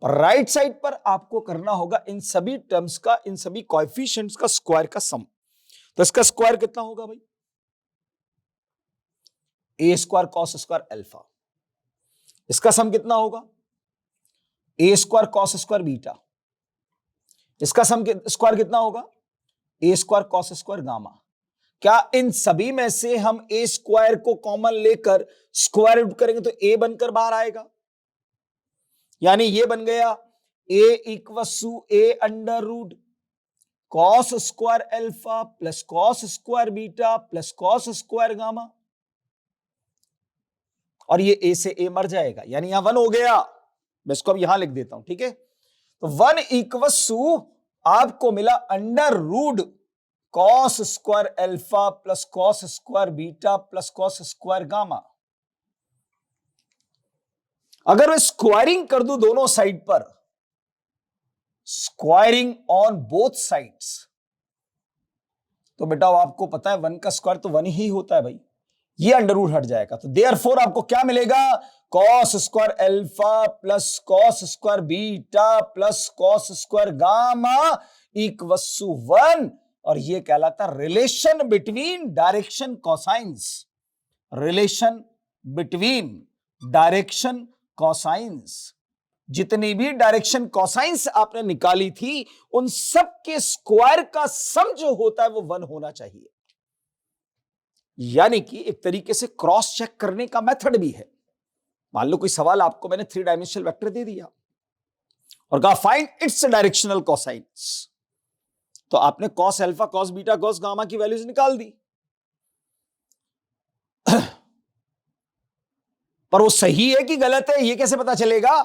राइट साइड पर आपको करना होगा इन सभी टर्म्स का, इन सभी कोएफिशिएंट्स का स्क्वायर का सम। तो इसका स्क्वायर कितना होगा भाई? ए स्क्वायर कॉस स्क्वायर एल्फा। इसका सम कितना होगा? ए स्क्वायर कॉस स्क्वायर बीटा। इसका सम स्क्वायर कितना होगा? ए स्क्वायर कॉस स्क्वायर गामा। क्या इन सभी में से हम ए स्क्वायर को कॉमन लेकर स्क्वायर रूट करेंगे तो ए बनकर बाहर आएगा? यानी ये बन गया A equal to A under root cos square alpha plus cos square beta plus cos square gamma. और ये ए से ए मर जाएगा, यानी यहां 1 हो गया। मैं इसको अब यहां लिख देता हूं, ठीक है। तो 1 इक्वल टू आपको मिला under root cos square alpha plus cos square beta plus cos square gamma. अगर मैं स्क्वायरिंग कर दूं दोनों साइड पर, स्क्वायरिंग ऑन बोथ साइड्स, तो बेटा आपको पता है 1 का स्क्वायर तो 1 ही होता है भाई, ये अंडर रूट हट जाएगा। तो देयरफॉर आपको क्या मिलेगा? Cos square alpha plus cos square beta plus cos square gamma equals to 1। और ये कहलाता है relation between direction cosines. Relation between direction cosines. जितनी भी डायरेक्शन कोसाइंस आपने निकाली थी, उन सब के स्क्वायर का सम जो होता है वो 1 होना चाहिए। यानी कि एक तरीके से क्रॉस चेक करने का मेथड भी है। मान लो कोई सवाल आपको मैंने 3 डायमेंशनल वेक्टर दे दिया और कहा फाइंड इट्स डायरेक्शनल कोसाइंस, तो आपने cos alpha cos beta cos gamma की वैल्यूज निकाल दी, पर वो सही है कि गलत है ये कैसे पता चलेगा?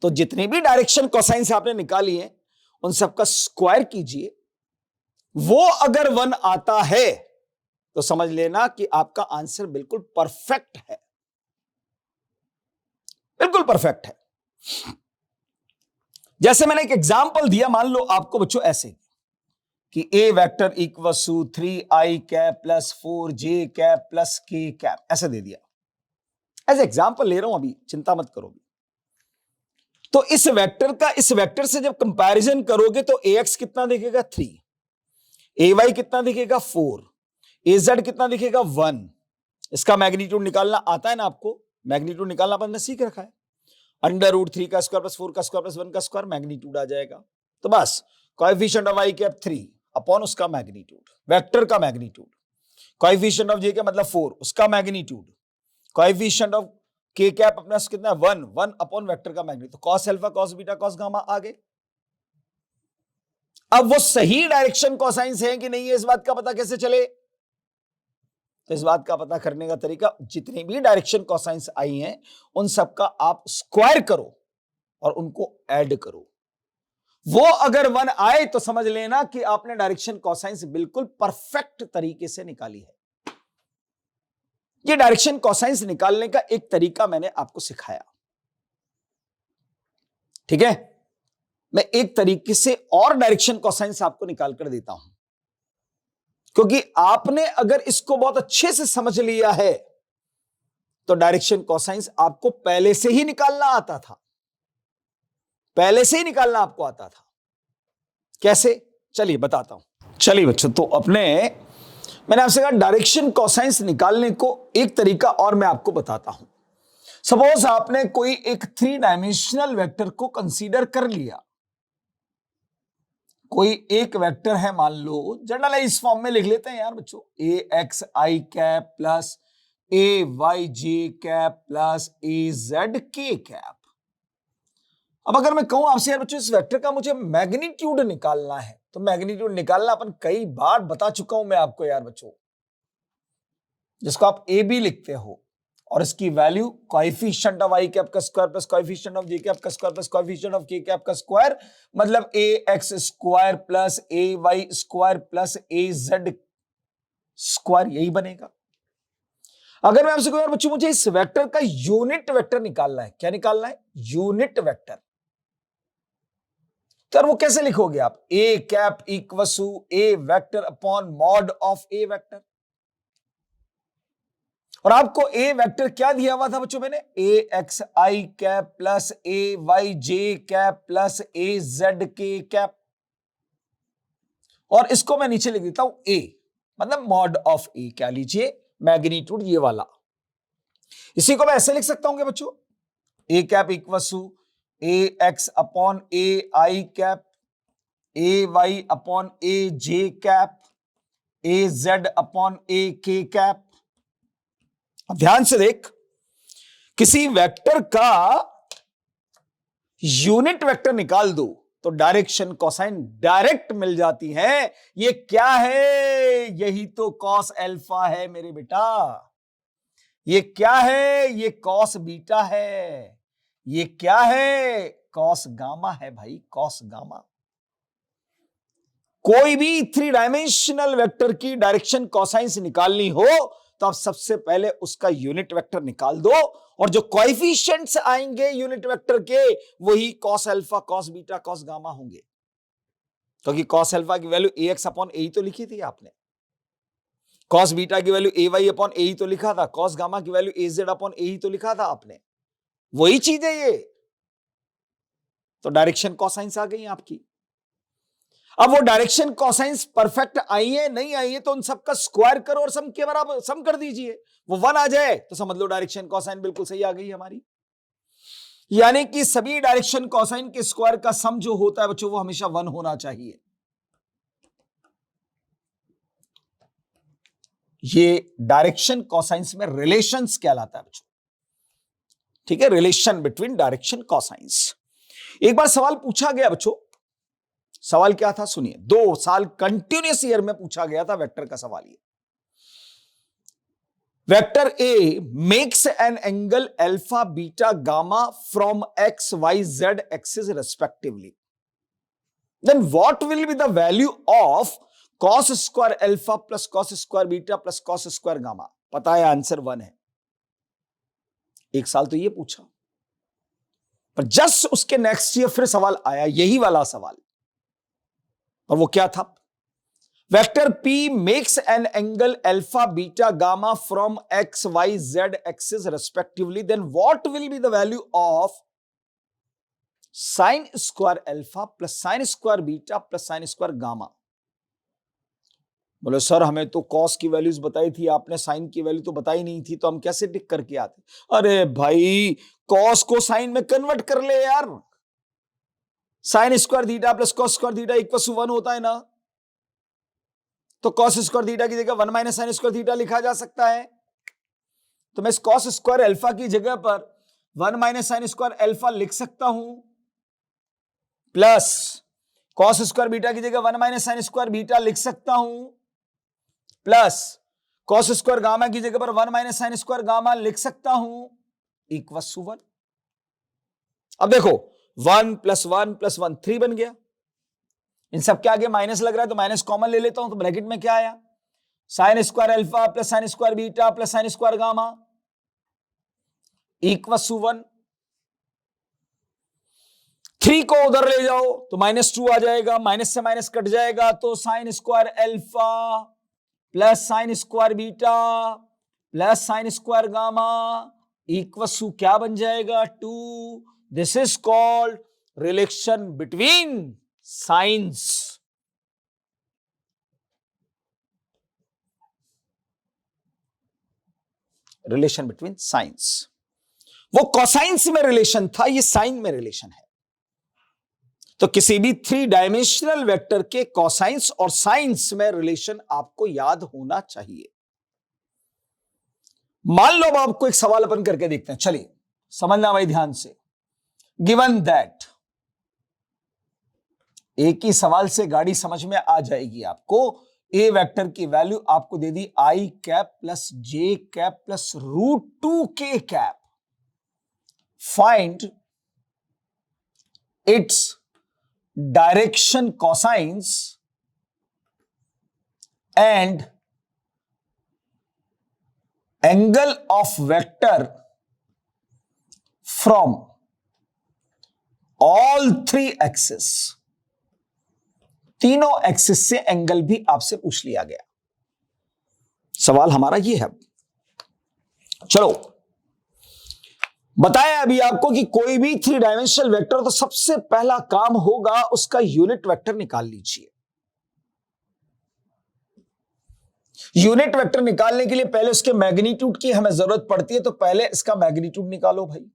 तो जितनी भी डायरेक्शन कोसाइंस आपने निकाली है उन सबका स्क्वायर कीजिए। वो अगर 1 आता है तो समझ लेना कि आपका आंसर बिल्कुल परफेक्ट है, बिल्कुल परफेक्ट है। जैसे मैंने एक एग्जांपल दिया, मान लो आपको बच्चों ऐसे कि A vector equal to 3i cap plus 4j cap plus k cap, ऐसे दे दिया। ऐसे एग्जांपल ले रहा हूं, अभी चिंता मत करो। तो इस वेक्टर का इस वेक्टर से जब कंपैरिजन करोगे तो ax कितना दिखेगा? 3, ay कितना दिखेगा? 4, az कितना दिखेगा? 1। इसका मैग्नीट्यूड निकालना आता है ना आपको? मैग्नीट्यूड निकालना अपन ने सीख रखा है। अंडर रूट 3 का स्क्वायर प्लस 4 का स्क्वायर प्लस 1 का स्क्वायर, मैग्नीट्यूड आ जाएगा। तो बस coefficient of i cap 3 upon उसका मैग्नीट्यूड, वेक्टर का मैग्नीट्यूड। कोएफिशिएंट ऑफ j का मतलब 4, उसका magnitude. Coefficient of k cap अपना कितना है? 1 अपॉन वेक्टर का मैग्नीट्यूड। तो cos alpha cos beta cos gamma आ गए। अब वो सही डायरेक्शन कोसाइंस है कि नहीं है, इस बात का पता कैसे चले? तो इस बात का पता करने का तरीका, जितनी भी डायरेक्शन कोसाइंस आई हैं उन सबका आप स्क्वायर करो और उनको ऐड करो। वो अगर 1 आए तो समझ लेना कि आपने डायरेक्शन कोसाइंस बिल्कुल परफेक्ट तरीके से निकाली है। ये डायरेक्शन कोसाइंस निकालने का एक तरीका मैंने आपको सिखाया, ठीक है। मैं एक तरीके से और डायरेक्शन कोसाइंस आपको निकाल कर देता हूं, क्योंकि आपने अगर इसको बहुत अच्छे से समझ लिया है तो डायरेक्शन कोसाइंस आपको पहले से ही निकालना आता था, पहले से ही निकालना आपको आता था। कैसे? चलिए बताता हूं। चलिए बच्चों, तो मैंने आपसे कहा डायरेक्शन कोसाइंस निकालने को एक तरीका और मैं आपको बताता हूं। सपोज आपने कोई एक 3 डायमेंशनल वेक्टर को कंसीडर कर लिया। कोई एक वेक्टर है, मान लो जनरलाइज फॉर्म में लिख लेते हैं यार बच्चों, A x I cap plus A Y J cap plus A Z के कैप। अब अगर मैं कहूं आपसे यार बच्चों इस वेक्टर का मुझे मैग्नीट्यूड निकालना है, तो मैग्नीट्यूड निकालना अपन कई बार बता चुका हूं मैं आपको यार बच्चों, जिसको आप ए बी लिखते हो और इसकी value coefficient of I cap का square plus coefficient of J cap का square plus coefficient of K cap का स्क्वायर, मतलब A X square plus A Y square plus A Z square, यही बनेगा। अगर मैं आपसे कहूं यार बच्चों मुझे इस वेक्टर का यूनिट वेक्टर निकालना है, क्या निकालना है? Unit vector. तो वो कैसे लिखोगे आप? A cap equal to A vector upon mod of A vector. और आपको ए वेक्टर क्या दिया हुआ था बच्चों? मैंने ए x I cap plus A Y J cap plus A Z के कैप, और इसको मैं नीचे लिख देता हूं ए, मतलब मॉड ऑफ ए, क्या लीजिए? मैग्नीट्यूड, ये वाला। इसी को मैं ऐसे लिख सकता हूं क्या बच्चों? A cap equal to A X upon A I cap, A Y upon A J cap, A Z upon A K cap. अब ध्यान से देख, किसी वेक्टर का यूनिट वेक्टर निकाल दो तो डायरेक्शन कोसाइन डायरेक्ट मिल जाती है। ये क्या है? यही तो कॉस अल्फा है मेरे बेटा। ये क्या है? ये कॉस बीटा है। ये क्या है? कॉस गामा है भाई, कॉस गामा। कोई भी थ्री डायमेंशनल वेक्टर की डायरेक्शन कोसाइन से निकालनी हो तो आप सबसे पहले उसका यूनिट वेक्टर निकाल दो, और जो कोएफिशिएंट्स आएंगे यूनिट वेक्टर के वही cos alpha, cos beta, cos gamma होंगे। क्योंकि कॉस अल्फा की वैल्यू ए एक्स अपॉन ए तो लिखी थी आपने, कॉस बीटा की वैल्यू ए वाई अपॉन ए तो लिखा था, कॉस गामा की वैल्यू ए जेड अपॉन ए तो लिखा था आपने, वही चीज है ये। तो डायरेक्शन कोसाइंस आ गई आपकी। अब वो डायरेक्शन कोसाइंस परफेक्ट आई है नहीं आई है तो उन सबका स्क्वायर करो और सम के बराबर सम कर दीजिए, वो 1 आ जाए तो समझ लो डायरेक्शन कोसाइन बिल्कुल सही आ गई हमारी। यानी कि सभी डायरेक्शन कोसाइन के स्क्वायर का सम जो होता है बच्चों वो हमेशा 1 होना चाहिए। ये डायरेक्शन कोसाइंस में रिलेशंस कहलाता है बच्चों, ठीक है, रिलेशन बिटवीन डायरेक्शन कोसाइंस। एक बार सवाल पूछा गया बच्चों, सवाल क्या था सुनिए, 2 साल कंटिन्यूअस ईयर में पूछा गया था वेक्टर का सवाल। ये vector a makes an angle alpha beta gamma from x y z axis respectively, then what will be the value of cos square alpha plus cos square beta plus cos square gamma. पता है answer 1 है। एक साल तो ये पूछा, पर just उसके नेक्स्ट ईयर फिर सवाल आया, यही वाला सवाल, और वो क्या था? Vector P makes an angle alpha beta gamma from x y z axis respectively, then what will be the value of sine square alpha plus sine square beta plus sine square gamma. बोले sir हमें तो cos की values बताई थी आपने, sign की value तो बताई नहीं थी, तो हम कैसे टिक करके आते? अरे भाई कॉस को साइन में कन्वर्ट कर ले यार, sine square theta plus cos square theta equal to 1 होता है ना, तो कॉस स्क्वायर थीटा की जगह 1 माइनस साइन स्क्वायर थीटा लिखा जा सकता है। तो मैं इस कॉस स्क्वायर अल्फा की जगह पर 1 माइनस साइन स्क्वायर अल्फा लिख सकता हूं, प्लस कॉस स्क्वायर बीटा की जगह 1 माइनस साइन स्क्वायर बीटा लिख सकता हूं, प्लस कॉस स्क्वायर गामा की जगह पर 1 माइनस साइन स्क्वायर गामा लिख सकता हूं, इक्वल टू 1। अब देखो 1 प्लस 1 प्लस 1 3 बन गया, इन सब के आगे माइनस लग रहा है तो माइनस कॉमन ले लेता हूं, तो ब्रैकेट में क्या आया? Sine square alpha plus sine square beta plus sine square gamma equal to 1। 3 को उधर ले जाओ तो -2 आ जाएगा, माइनस से माइनस कट जाएगा, तो sine square alpha plus sine square beta plus sine square gamma equal to क्या बन जाएगा? 2। This is called relation between sines. Relation between sines, वो कोसाइंस में रिलेशन था, ये साइन में रिलेशन है। तो किसी भी 3 डायमेंशनल वेक्टर के कोसाइंस और साइंस में रिलेशन आपको याद होना चाहिए। मान लो अब आपको एक सवाल अपन करके देखते हैं, चलिए समझना भाई ध्यान से। गिवन दैट एक ही सवाल से गाड़ी समझ में आ जाएगी आपको। ए वेक्टर की वैल्यू आपको दे दी आई कैप प्लस जे कैप प्लस रूट 2 के cap. Find its direction cosines and angle of vector from all 3 axis. तीनों एक्सिस से एंगल भी आपसे पूछ लिया गया। सवाल हमारा ये है। चलो बताया अभी आपको कि कोई भी 3 डायमेंशनल वेक्टर तो सबसे पहला काम होगा उसका यूनिट वेक्टर निकाल लीजिए। यूनिट वेक्टर निकालने के लिए पहले उसके मैग्नीट्यूड की हमें जरूरत पड़ती है, तो पहले इसका मैग्नीट्यूड निकालो भाई।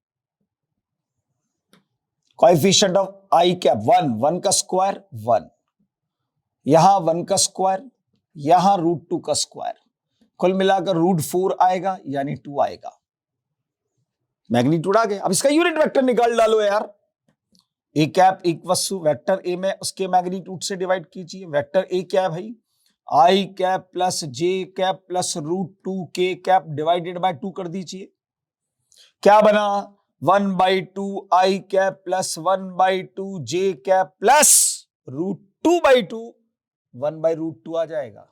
कोएफिशिएंट ऑफ आई कैप 1 का स्क्वायर 1, यहां 1 का स्क्वायर, यहां रूट 2 का स्क्वायर, कुल मिलाकर रूट 4 आएगा यानी 2 आएगा। मैग्नीट्यूड आ गया। अब इसका यूनिट वेक्टर निकाल डालो यार। A cap equals to vector A में उसके मैग्नीट्यूड से डिवाइड कीजिए। वेक्टर ए क्या है भाई? आई कैप प्लस जे कैप प्लस रूट 2 के कैप डिवाइडेड बाय 2 कर दीजिए। क्या बना? 1/2 आई कैप प्लस 1/2 जे कैप प्लस रूट 2/2 1/√2 आ जाएगा।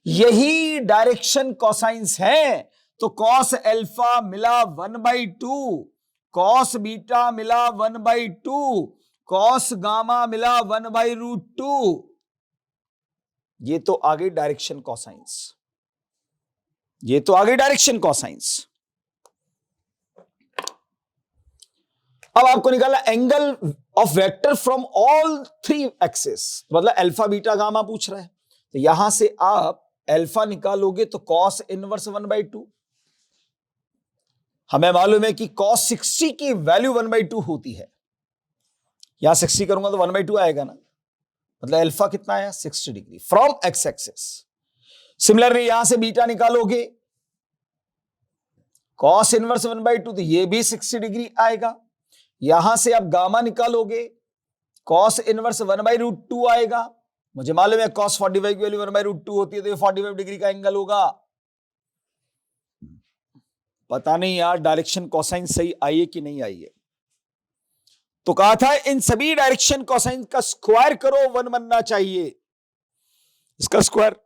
यही डायरेक्शन कोसाइंस है। तो कॉस अल्फा मिला 1/2, कॉस बीटा मिला 1/2, कॉस गामा मिला 1/√2। ये तो आ गई डायरेक्शन कोसाइंस। ये तो आ गई डायरेक्शन कोसाइंस। अब आपको निकाला angle of vector from all 3 axis, मतलब अल्फा बीटा गामा पूछ रहा है। तो यहां से आप अल्फा निकालोगे तो कॉस इनवर्स 1/2। हमें मालूम है कि कॉस 60 की वैल्यू 1/2 होती है। यहां 60 करूंगा तो 1/2 आएगा ना, मतलब अल्फा कितना आया? 60 degree from x axis. Similarly यहां से बीटा निकालोगे, कॉस इनवर्स 1/2 तो ये भी 60 डिग्री आएगा। यहां से आप गामा निकालोगे, कॉस इनवर्स 1/√2 आएगा। मुझे मालूम है कॉस 45 की वैल्यू 1/√2 होती है, तो ये 45 डिग्री का एंगल होगा। पता नहीं यार डायरेक्शन कोसाइन सही आई है कि नहीं आई है। तो कहा था इन सभी डायरेक्शन कोसाइन का स्क्वायर करो, 1 बनना चाहिए। इसका स्क्वायर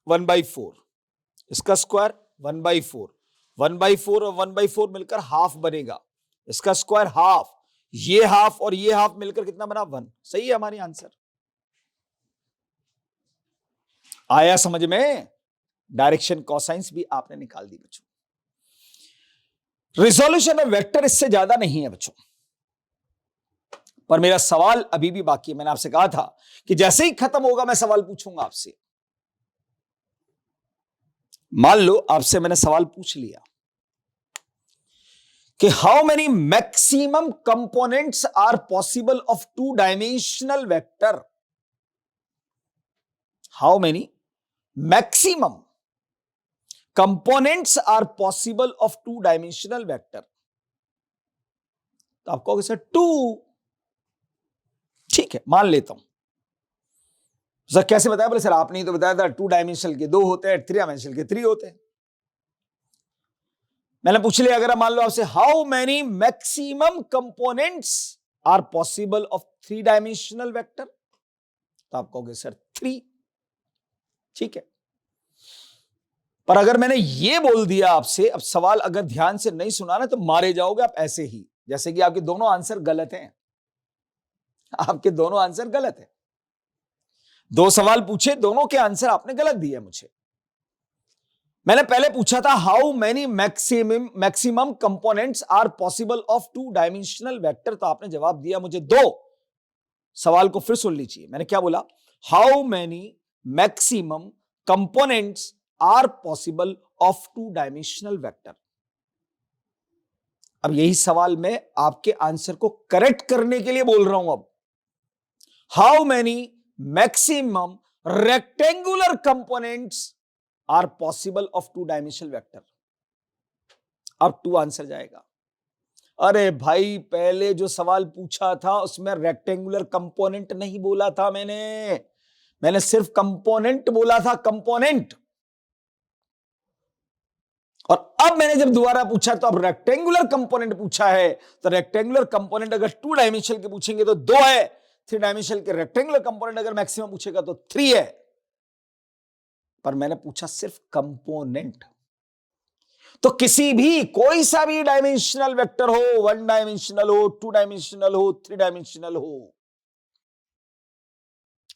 1/4, इसका स्क्वायर 1/4, 1/4 और 1/4 मिलकर हाफ बनेगा। इसका स्क्वायर हाफ, ये हाफ और ये हाफ मिलकर कितना बना? 1। सही है हमारी आंसर। आया समझ में? डायरेक्शन कोसाइंस भी आपने निकाल दी बच्चों। रिजोल्यूशन ऑफ वेक्टर इससे ज्यादा नहीं है बच्चों, पर मेरा सवाल अभी भी बाकी है। मैंने आपसे कहा था कि जैसे ही खत्म होगा मैं सवाल पूछूंगा आपसे। मान लो आपसे मैंने सवाल पूछ लिया कि how many maximum components are possible of 2 dimensional vector. How many maximum components are possible of 2 dimensional vector. तो आप कहोगे सर 2। ठीक है, मान लेता हूं। सर कैसे बताया? बोले सर आपने ही तो बताया था 2 डायमेंशनल के 2 होते हैं, 3 डायमेंशनल के 3 होते हैं। मैंने पूछ लिया अगर मान लो आपसे how many maximum components are possible of 3 dimensional vector, तो आप कहोगे सर 3। ठीक है, पर अगर मैंने ये बोल दिया आपसे, अब सवाल अगर ध्यान से नहीं सुना ना तो मारे जाओगे आप ऐसे ही, जैसे कि आपके दोनों आंसर गलत हैं। आपके दोनों आंसर गलत है। 2 सवाल पूछे, दोनों के आंसर आपने गलत दिए मुझे। मैंने पहले पूछा था how many maximum components are possible of 2 dimensional vector, तो आपने जवाब दिया मुझे 2। सवाल को फिर सुन लीजिए, मैंने क्या बोला? How many maximum components are possible of 2 dimensional vector. अब यही सवाल मैं आपके आंसर को करेक्ट करने के लिए बोल रहा हूं। अब how many maximum rectangular components are possible of 2 dimensional vector. अब 2 आंसर जाएगा। अरे भाई, पहले जो सवाल पूछा था उसमें रेक्टेंगुलर कंपोनेंट नहीं बोला था मैंने सिर्फ कंपोनेंट बोला था, कंपोनेंट। और अब मैंने जब दोबारा पूछा तो अब रेक्टेंगुलर कंपोनेंट पूछा है, तो रेक्टेंगुलर कंपोनेंट अगर 2 डायमेंशनल के पूछेंगे तो 2 है, 3 डायमेंशनल के रेक्टेंगुलर कंपोनेंट अगर मैक्सिमम पूछेगा तो 3 है। पर मैंने पूछा सिर्फ कंपोनेंट। तो किसी भी, कोई सा भी डायमेंशनल वेक्टर हो, 1 डायमेंशनल हो, 2 डायमेंशनल हो, 3 डायमेंशनल हो,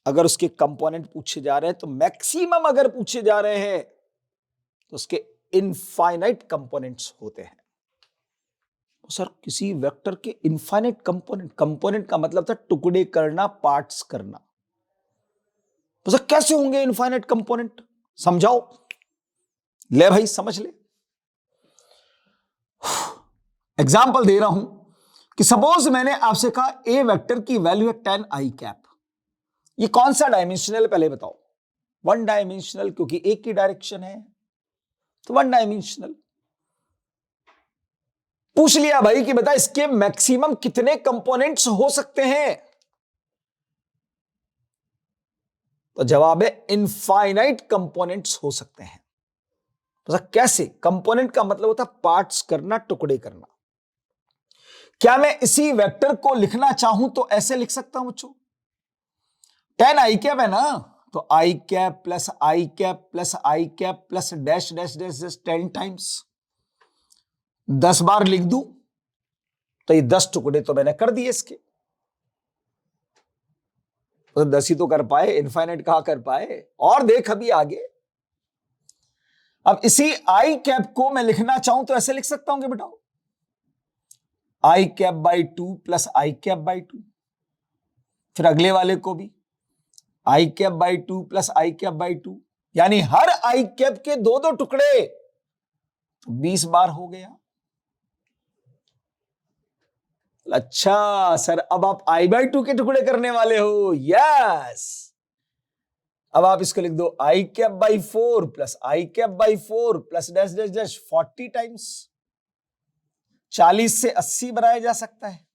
अगर उसके कंपोनेंट पूछे जा रहे हैं तो मैक्सिमम अगर पूछे जा रहे हैं तो उसके इनफाइनाइट कंपोनेंट्स होते हैं। तो सर किसी वेक्टर के इनफाइनाइट कंपोनेंट, कंपोनेंट का मतलब था टुकड़े करना, पार्ट्स करना। तो सर कैसे होंगे इनफाइनाइट कंपोनेंट, समझाओ। ले भाई समझ ले। एग्जाम्पल दे रहा हूं कि सपोज मैंने आपसे कहा ए वेक्टर की वैल्यू है 10 आई कैप। ये कौन सा डायमेंशनल पहले बताओ। 1 डायमेंशनल, क्योंकि एक की डायरेक्शन है तो 1 डायमेंशनल। पूछ लिया भाई कि बता इसके मैक्सिमम कितने कंपोनेंट्स हो सकते हैं, तो जवाब है इनफाइनाइट कंपोनेंट्स हो सकते हैं। तो कैसे? कंपोनेंट का मतलब होता है पार्ट्स करना, टुकड़े करना। क्या मैं इसी वेक्टर को लिखना चाहूं तो ऐसे लिख सकता हूं बच्चों, 10 आई कैप है ना, तो I cap plus I cap plus I cap plus dash dash dash dash 10 times 10 बार लिख दूं तो ये 10 टुकड़े तो मैंने कर दिए इसके। तो 10 ही तो कर पाए, इनफाइनाइट कहां कर पाए। और देख अभी आगे, अब इसी आई कैप को मैं लिखना चाहूं तो ऐसे लिख सकता हूं कि बेटाओ I cap by 2 plus I cap by 2। फिर अगले वाले को भी I cap by 2 plus I cap by 2, यानी हर आई कैप के 2-2 टुकड़े, 20 बार हो गया। अच्छा सर, अब आप आई बाई 2 के टुकड़े करने वाले हो। यस, अब आप इसको लिख दो I cap by 4 plus I cap by 4 plus dash dash dash 40 times. 40 से 80 बनाया जा सकता है।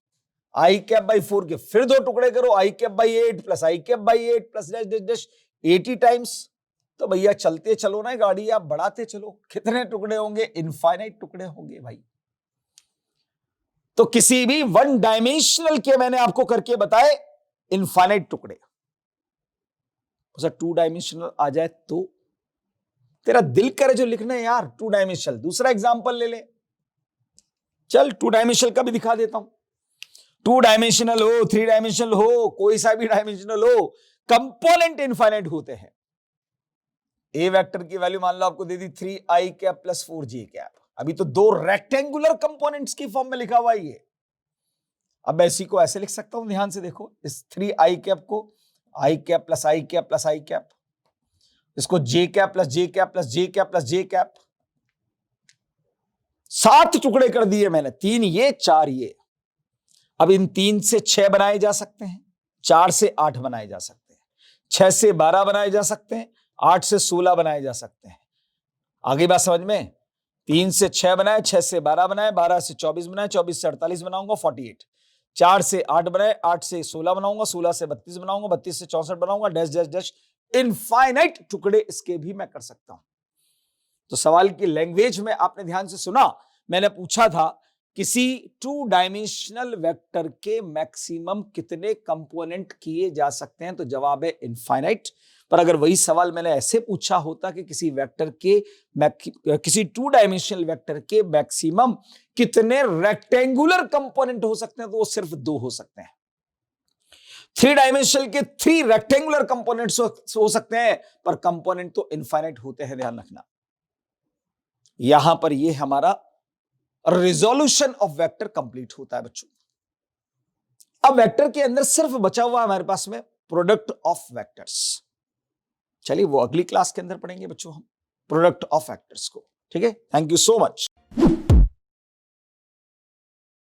आई कैप बाई 4 के फिर 2 टुकड़े करो, I cap by 8 plus I cap by 8 plus dash dash dash 80 times. तो भैया चलते चलो ना गाड़ी, आप बढ़ाते चलो, कितने टुकड़े होंगे? इनफाइनाइट टुकड़े होंगे भाई। तो किसी भी 1 डायमेंशनल के मैंने आपको करके बताए इनफाइनाइट टुकड़े। सर 2 डायमेंशनल आ जाए तो तेरा दिल करे जो लिखना है यार 2 डायमेंशनल। दूसरा एग्जांपल ले ले, चल 2 डायमेंशनल का भी दिखा देता हूं। 2 डायमेंशनल हो, 3 डायमेंशनल हो, कोई सा भी डायमेंशनल हो, कंपोनेंट इनफाइनाइट होते हैं। ए वेक्टर की वैल्यू मान लो आपको दे दी 3 आई कैप प्लस 4 जे कैप। अभी तो 2 रेक्टेंगुलर कंपोनेंट्स की फॉर्म में लिखा हुआ है ये। अब इसी को ऐसे लिख सकता हूं, ध्यान से देखो, इस 3 आई कैप को आई cap plus I cap plus I cap, इसको जे कैप प्लस जे कैप प्लस जे कैप प्लस जे कैप। 7 टुकड़े कर दिए मैंने, 3 ये 4 ये। अब इन 3 से 6 बनाए जा सकते हैं, 4 से 8 बनाए जा सकते हैं, 6 से 12 बनाए जा सकते हैं, 8 से 16 बनाए जा सकते हैं। आगे बात समझ में? 3 से 6 बनाए, 6 से 12 बनाए, 12 से 24 बनाए, 24 से 48 बनाऊंगा 48। 4 से 8 बनाए, 8 से 16 बनाऊंगा, 16 से 32 बनाऊंगा, 32 से 64 बनाऊंगा, डैश डैश डैश इनफाइनाइट टुकड़े इसके भी मैं कर सकता हूं। तो सवाल की लैंग्वेज में आपने ध्यान से सुना, मैंने पूछा था किसी 2 डायमेंशनल वेक्टर के मैक्सिमम कितने कंपोनेंट किए जा सकते हैं, तो जवाब है इनफाइनाइट। पर अगर वही सवाल मैंने ऐसे पूछा होता कि किसी वेक्टर के किसी 2 डायमेंशनल वेक्टर के मैक्सिमम कितने रेक्टेंगुलर कंपोनेंट हो सकते हैं, तो वो सिर्फ 2 हो सकते हैं। 3 डायमेंशनल के 3 रेक्टेंगुलर कंपोनेंट्स हो सकते हैं, पर कंपोनेंट तो इनफाइनाइट होते हैं, ध्यान रखना। यहां पर ये हमारा रिजोल्यूशन ऑफ वेक्टर कंप्लीट होता है बच्चों। अब वेक्टर के अंदर सिर्फ बचा हुआ हमारे पास में प्रोडक्ट ऑफ वेक्टर्स। चलिए वो अगली क्लास के अंदर पढ़ेंगे बच्चों हम प्रोडक्ट ऑफ वेक्टर्स को। ठीक है, थैंक यू सो मच।